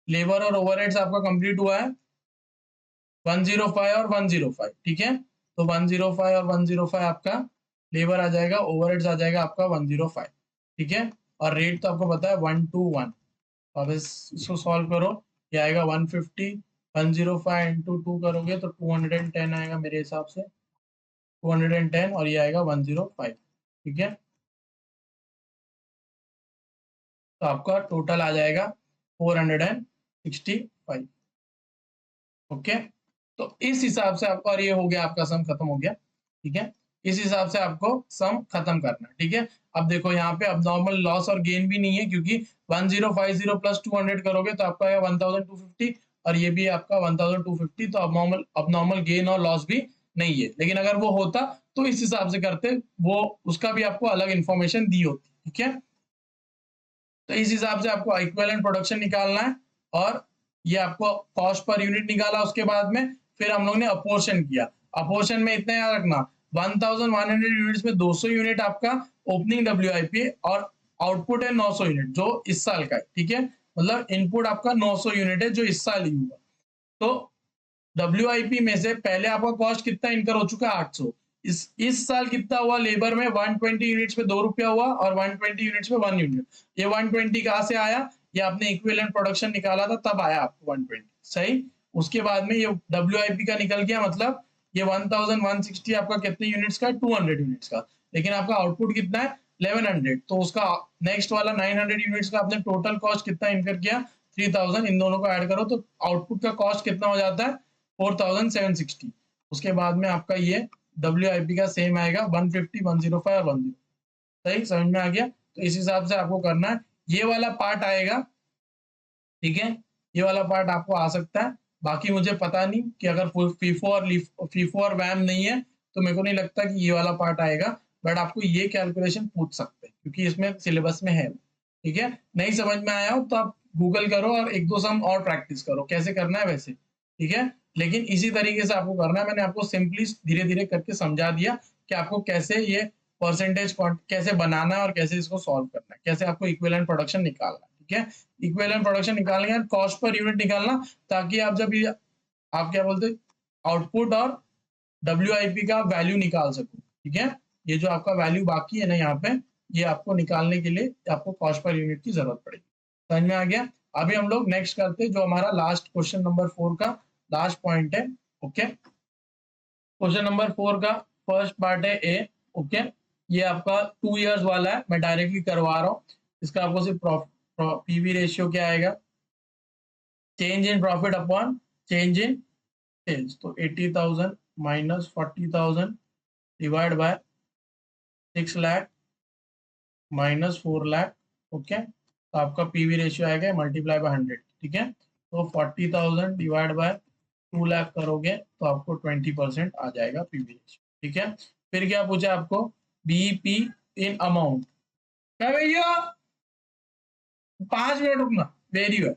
लेबर और ओवरहेड्स आपका कंप्लीट हुआ है 105 और 105, ठीक है। तो 105 और 105 आपका लेबर आ जाएगा, ओवरहेड्स आ जाएगा आपका 105, ठीक है। और रेट तो आपको पता है 1:1। अब इसको सॉल्व करो, ये आएगा 150, 105 इंटू 2 करोगे तो 210 आएगा मेरे हिसाब से, 210, और ये आएगा 105, ठीक है। तो आपका टोटल आ जाएगा 465, ओके। तो इस हिसाब से आपका, और ये हो गया आपका सम खत्म हो गया, ठीक है। इस हिसाब से आपको सम खत्म करना है, ठीक है। अब देखो यहाँ पे अब नॉर्मल लॉस और गेन भी नहीं है, क्योंकि 1050 प्लस 200 करोगे तो आपका आएगा 1250 और ये भी आपका 1250। तो अब नॉर्मल गेन और लॉस भी नहीं है, लेकिन अगर वो होता तो इस हिसाब से करते, वो उसका भी आपको अलग इन्फॉर्मेशन दी होती। ठीक है, तो इस हिसाब से आपको इक्विवेलेंट प्रोडक्शन निकालना है और ये आपको कॉस्ट पर यूनिट निकाला। उसके बाद में फिर हम लोग ने अपोर्शन किया। अपोर्शन में इतना याद रखना, 1100 यूनिट्स में 200 यूनिट आपका ओपनिंग डब्ल्यूआईपी और आउटपुट है 900 यूनिट जो इस साल का है। ठीक है, मतलब इनपुट आपका 900 यूनिट है जो इस साल ही हुआ। तो डब्ल्यूआईपी में से पहले आपका कॉस्ट कितना इनकर हो चुका है 800। इस साल कितना हुआ लेबर में, 120 यूनिट्स में 2 रुपया हुआ और 120 यूनिट्स में 1 यूनिट। ये 120 कहाँ से आया, ये आपने इक्विवेलेंट प्रोडक्शन निकाला था तब आया आपको 120। सही, उसके बाद में ये डब्ल्यूआईपी का निकल गया, मतलब ये 1160 आपका कितने यूनिट्स का, 200 यूनिट्स का, लेकिन आपका आउटपुट कितना है 1100। तो उसका नेक्स्ट वाला 900 यूनिट्स का आपने टोटल कॉस्ट कितना इनकर किया 3000। इन दोनों को ऐड करो तो आउटपुट का कॉस्ट कितना हो जाता है 4760। उसके बाद में आपका ये डब्ल्यूआईपी का सेम आएगा 150, 105 और 10। सही, समझ में आ गया। तो इस हिसाब से आपको करना है, ये वाला पार्ट आएगा। ठीक है, ये वाला पार्ट आपको आ सकता है। बाकी मुझे पता नहीं कि अगर फीफो और वैम नहीं है तो मेरे को नहीं लगता कि ये वाला पार्ट आएगा, बट आपको ये कैलकुलेशन पूछ सकते हैं क्योंकि इसमें सिलेबस में है। ठीक है, नहीं समझ में आया हो तो आप गूगल करो और एक दो सम और प्रैक्टिस करो कैसे करना है वैसे। ठीक है, लेकिन इसी तरीके से आपको करना है। मैंने आपको सिंपली धीरे धीरे करके समझा दिया कि आपको कैसे ये परसेंटेज कैसे बनाना है और कैसे इसको सॉल्व करना है, कैसे आपको इक्विवेलेंट प्रोडक्शन निकालना है। ठीक है, इक्विवेलेंट प्रोडक्शन निकालने के बाद कॉस्ट पर यूनिट निकालना, ताकि आप जब ये आप क्या बोलते आउटपुट और डब्ल्यूआईपी का वैल्यू निकाल सको। ठीक है, ये जो आपका वैल्यू बाकी है ना यहाँ पे, ये आपको निकालने के लिए आपको कॉस्ट पर यूनिट की जरूरत पड़ेगी। समझ में आ गया। अभी हम लोग नेक्स्ट करते हैं जो हमारा लास्ट क्वेश्चन नंबर 4 का लास्ट पॉइंट है। ओके, क्वेश्चन नंबर 4 का फर्स्ट पार्ट है ए। ओके, ये आपका 2 इयर्स वाला है, मैं डायरेक्टली करवा रहा हूँ। इसका आपको सिर्फ पीवी रेशियो क्या आएगा, change in profit upon change in sales. तो 80,000 minus 40,000 divide by 6 lakh minus 4 lakh. Okay, तो आपका पीवी रेशियो आएगा मल्टीप्लाई बाय 100। ठीक है, तो 40,000 डिवाइड बाय 2 लाख करोगे तो आपको 20% आ जाएगा पीवी रेशियो। ठीक है, फिर क्या पूछा आपको, बीईपी इन अमाउंट। क्या भैया 5 मिनट रुकना, very well.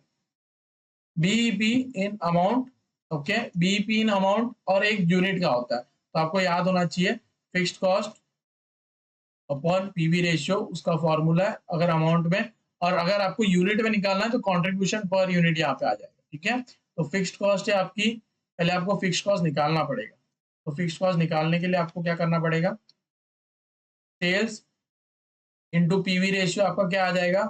BEP in amount. Okay, BEP in amount और एक यूनिट का होता है, तो आपको याद होना चाहिए fixed cost upon PV ratio, उसका फॉर्मूला है अगर अमाउंट में, और अगर आपको यूनिट में निकालना है तो कंट्रीब्यूशन पर यूनिट यहाँ पे आ जाएगा। ठीक है, तो फिक्स्ड कॉस्ट है आपकी, पहले आपको फिक्स्ड कॉस्ट निकालना पड़ेगा। तो फिक्स्ड कॉस्ट निकालने के लिए आपको क्या करना पड़ेगा, सेल्स इनटू पीवी रेशियो आपका क्या आ जाएगा,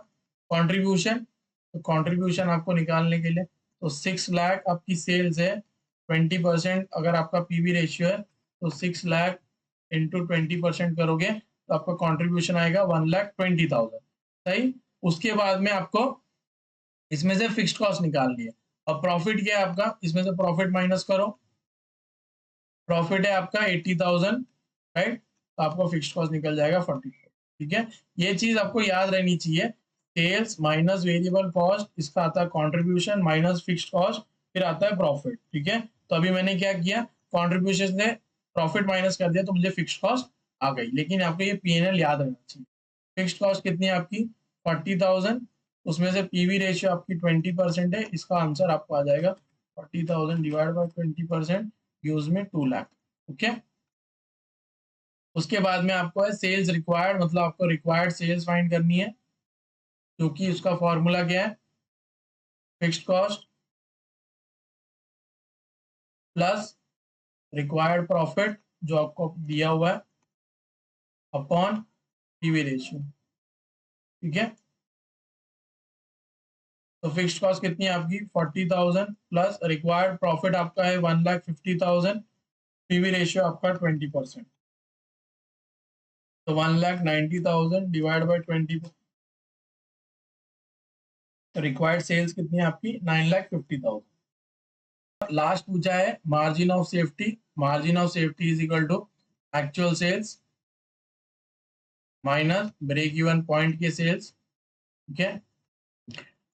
कंट्रीब्यूशन। तो कंट्रीब्यूशन आपको निकालने के लिए, तो 6 लाख आपकी सेल्स है, 20% अगर आपका पीवी रेशियो है तो 6 लाख इंटू 20% करोगे तो आपका कंट्रीब्यूशन आएगा 1,20,000। सही, उसके बाद में आपको इसमें से फिक्स्ड कॉस्ट निकालनी है। अब प्रॉफिट क्या है आपका, इसमें से प्रॉफिट माइनस करो, प्रॉफिट है आपका 80,000, राइट, तो आपको फिक्स्ड कॉस्ट निकल जाएगा 40। ठीक है, ये चीज आपको याद रहनी चाहिए, सेल्स माइनस वेरिएबल कॉस्ट, इसका आता है कंट्रीब्यूशन माइनस फिक्स्ड कॉस्ट, फिर आता है प्रॉफिट। ठीक है, तो अभी मैंने क्या किया, कंट्रीब्यूशन से प्रॉफिट माइनस कर दिया तो मुझे फिक्स्ड कॉस्ट आ गई, लेकिन आपको ये पीएनएल याद रहना चाहिए। फिक्स्ड कॉस्ट कितनी है आपकी 40,000, उसमें से पीवी रेशियो आपकी 20% है, इसका आंसर आपको आ जाएगा 40,000 डिवाइड बाय 20%, यूज में 2 लाख। ओके, उसके बाद में आपको है सेल्स रिक्वायर्ड, मतलब आपको रिक्वायर्ड सेल्स फाइंड करनी है, क्योंकि उसका फॉर्मूला क्या है, fixed cost plus required profit जो आपको दिया हुआ है अपॉन पीवी रेशियो। ठीक है, तो फिक्स्ड कॉस्ट कितनी है आपकी 40,000 प्लस रिक्वायर्ड प्रॉफिट आपका है 1,50,000, पीवी रेशियो आपका 20%, तो 1,90,000 डिवाइड बाय 20, रिक्वायर्ड सेल्स कितनी है आपकी 9,50,000। लास्ट पूछा है margin of safety, margin of safety is equal to actual sales minus break even point के सेल्स। ठीक है,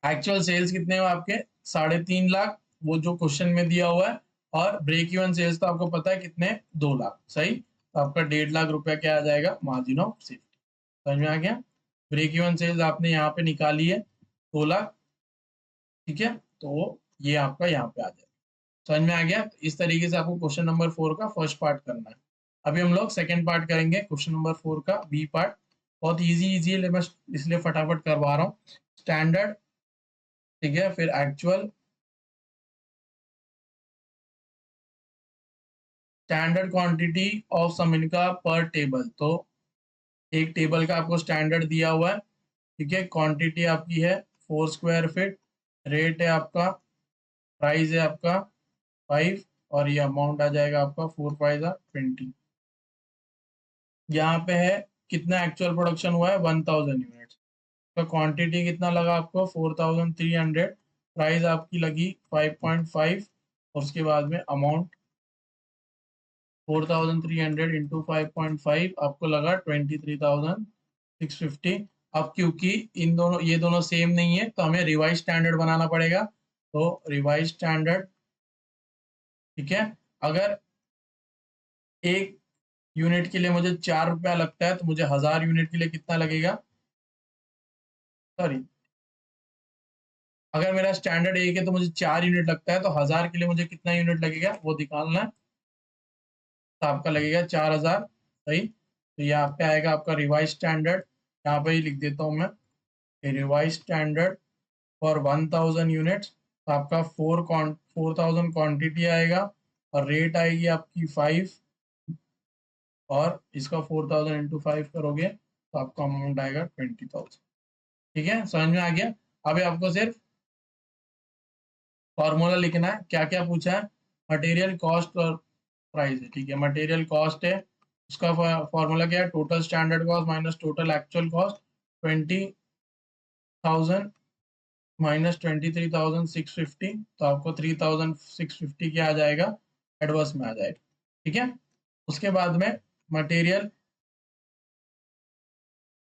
एक्चुअल सेल्स कितने हुए आपके 3.5 लाख, वो जो क्वेश्चन में दिया हुआ है, और ब्रेक इवन सेल्स तो आपको पता है कितने 2 लाख, सही। तो आपका 1.5 लाख रुपया क्या आ जाएगा, मार्जिन ऑफ सेफ्टी। समझ में आ गया। ब्रेक इवन सेल्स आपने यहाँ पे निकाली है 2 लाख, ठीक है, तो ये आपका यहाँ पे आ जाएगा। समझ में आ गया। तो इस तरीके से आपको क्वेश्चन नंबर 4 का फर्स्ट पार्ट करना है। अभी हम लोग सेकंड पार्ट करेंगे क्वेश्चन नंबर 4 का बी पार्ट। बहुत इजी है, मैं इसलिए फटाफट करवा रहा हूँ। स्टैंडर्ड, ठीक है, फिर एक्चुअल, स्टैंडर्ड क्वांटिटी ऑफ समिनका पर टेबल। तो एक टेबल का आपको स्टैंडर्ड दिया हुआ है, ठीक है, क्वांटिटी आपकी है 4 स्क्वायर फीट, रेट है आपका, प्राइस है आपका 5, और ये अमाउंट आ जाएगा आपका 4 5 20। यहाँ पे है कितना एक्चुअल प्रोडक्शन हुआ है 1000 यूनिट्स, तो क्वांटिटी कितना लगा आपको 4300, प्राइस आपकी लगी 5.5, और उसके बाद में अमाउंट 4300 इंटू 5.5 आपको लगा 23,650। अब क्योंकि इन दोनों, ये दोनों सेम नहीं है, तो हमें रिवाइज स्टैंडर्ड बनाना पड़ेगा। तो रिवाइज स्टैंडर्ड, ठीक है, अगर एक यूनिट के लिए मुझे 4 रुपया लगता है, तो मुझे 1000 यूनिट के लिए कितना लगेगा, सॉरी, अगर मेरा स्टैंडर्ड एक है तो मुझे 4 यूनिट लगता है, तो 1000 के लिए मुझे कितना यूनिट लगेगा वो निकालना है। तो आपका लगेगा 4000, सही। तो यहाँ पे आएगा आपका रिवाइज स्टैंडर्ड, यहाँ पे ही लिख देता हूँ मैं, रिवाइज स्टैंडर्ड फॉर 1000 यूनिट्स। तो आपका 4000 क्वांटिटी आएगा, और रेट आएगी आपकी 5, और इसका 4000 इंटू 5 करोगे तो आपका अमाउंट आएगा 20,000। ठीक है, समझ में आ गया। अभी आपको सिर्फ फॉर्मूला लिखना है, क्या क्या पूछा है, मटेरियल कॉस्ट और प्राइस है, ठीक है। मटेरियल कॉस्ट है, उसका फॉर्मूला क्या है, total standard cost minus total actual cost, 20,000 minus 23,650, तो आपको 3,650 क्या आ जाएगा, एडवर्स में आ जाएगा, ठीक है। उसके बाद में मटेरियल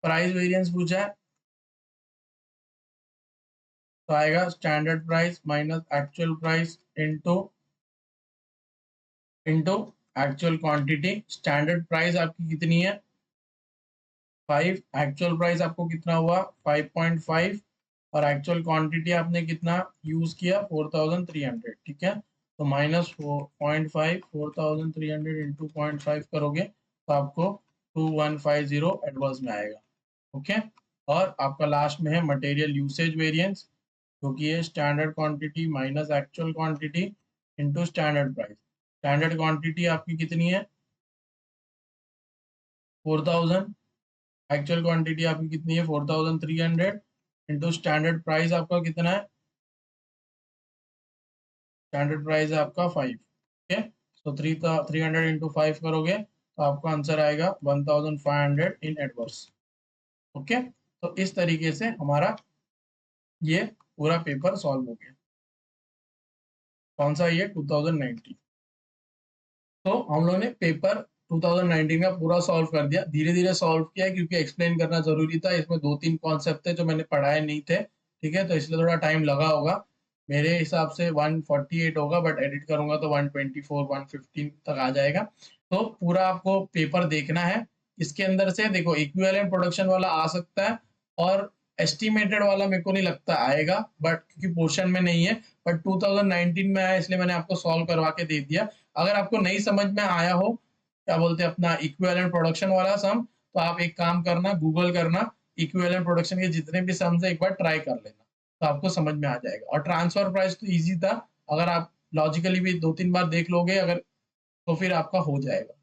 प्राइस वेरिएंस पूछा है, तो आएगा standard price minus actual price into actual quantity. Standard price आपकी कितनी है 5, एक्चुअल प्राइस आपको कितना हुआ 5.5, और एक्चुअल क्वांटिटी आपने कितना यूज किया 4300, ठीक है। तो माइनस 0.5, 4300 इंटू 0.5 करोगे तो आपको 2150 एडवर्स में आएगा, ओके। और आपका लास्ट में है मटेरियल यूसेज वेरिएंस, जो कि है standard quantity minus actual quantity into standard price. Standard quantity आपकी कितनी है 4000, एक्चुअल क्वांटिटी आपकी कितनी है 4300, इंटू स्टैंडर्ड प्राइस आपका कितना है, स्टैंडर्ड प्राइस है आपका 5, ठीक है। सो 300 इंटू 5 करोगे तो आपका आंसर आएगा 1500 इन एडवर्स, ओके। तो इस तरीके से हमारा ये पूरा पेपर सॉल्व हो गया। कौन सा, ये 2019। तो हम लोगों ने पेपर 2019 का पूरा सॉल्व कर दिया, धीरे धीरे सॉल्व किया क्योंकि एक्सप्लेन करना जरूरी था। इसमें 2-3 कॉन्सेप्ट थे जो मैंने पढ़ाए नहीं थे, ठीक है, तो इसलिए थोड़ा टाइम लगा होगा। मेरे हिसाब से 148 होगा, बट एडिट करूंगा तो 124 115 तक आ जाएगा। तो पूरा आपको पेपर देखना है। इसके अंदर से देखो इक्विवेलेंट प्रोडक्शन वाला आ सकता है, और एस्टिमेटेड वाला मेरे को नहीं लगता आएगा, बट क्योंकि पोर्शन में नहीं है, बट 2019 में आया इसलिए मैंने आपको सॉल्व करवा के दे दिया। अगर आपको नहीं समझ में आया हो, क्या बोलते हैं, अपना इक्विवेलेंट प्रोडक्शन वाला सम, तो आप एक काम करना, गूगल करना, इक्विवेलेंट प्रोडक्शन के जितने भी सम्स है एक बार ट्राई कर लेना, तो आपको समझ में आ जाएगा। और ट्रांसफर प्राइस तो इजी था, अगर आप लॉजिकली भी 2-3 बार देख लोगे अगर, तो फिर आपका हो जाएगा,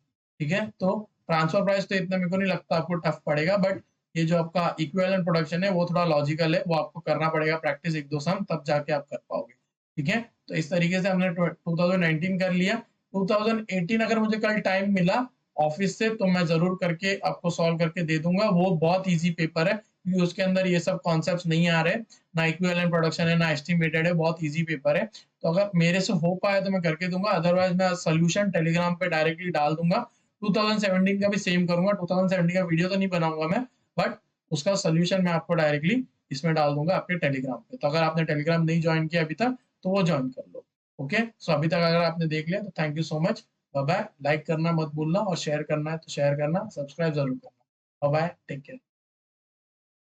ठीक है। तो ट्रांसफर प्राइस तो इतना मेरे को नहीं लगता आपको टफ पड़ेगा, बट ये जो आपका इक्विवेलेंट प्रोडक्शन है वो थोड़ा लॉजिकल है, वो आपको करना पड़ेगा प्रैक्टिस 1-2 सम, तब जाके आप कर पाओगे, ठीक है। तो इस तरीके से हमने 2019 कर लिया। 2018 अगर मुझे कल टाइम मिला ऑफिस से तो मैं जरूर करके आपको सॉल्व करके दे दूंगा। वो बहुत इजी पेपर है क्योंकि उसके अंदर ये सब कॉन्सेप्ट्स नहीं आ रहे, ना इक्विवेलेंट प्रोडक्शन है ना एस्टिमेटेड है, बहुत इजी पेपर है। तो अगर मेरे से हो पाया तो मैं करके दूंगा, अदरवाइज मैं सोल्यूशन टेलीग्राम पे डायरेक्टली डाल दूंगा। 2017 का भी सेम करूंगा, 2017 का वीडियो तो नहीं बनाऊंगा मैं, बट उसका सोल्यूशन मैं आपको डायरेक्टली इसमें डाल दूंगा आपके टेलीग्राम पे। तो अगर आपने टेलीग्राम नहीं ज्वाइन किया अभी तक तो वो ज्वाइन कर लो। ओके, सो अभी तक अगर आपने देख लिया तो thank you so much. Bye bye. Like करना मत भूलना और शेयर करना है तो शेयर करना, सब्सक्राइब जरूर करना। Bye bye, take care.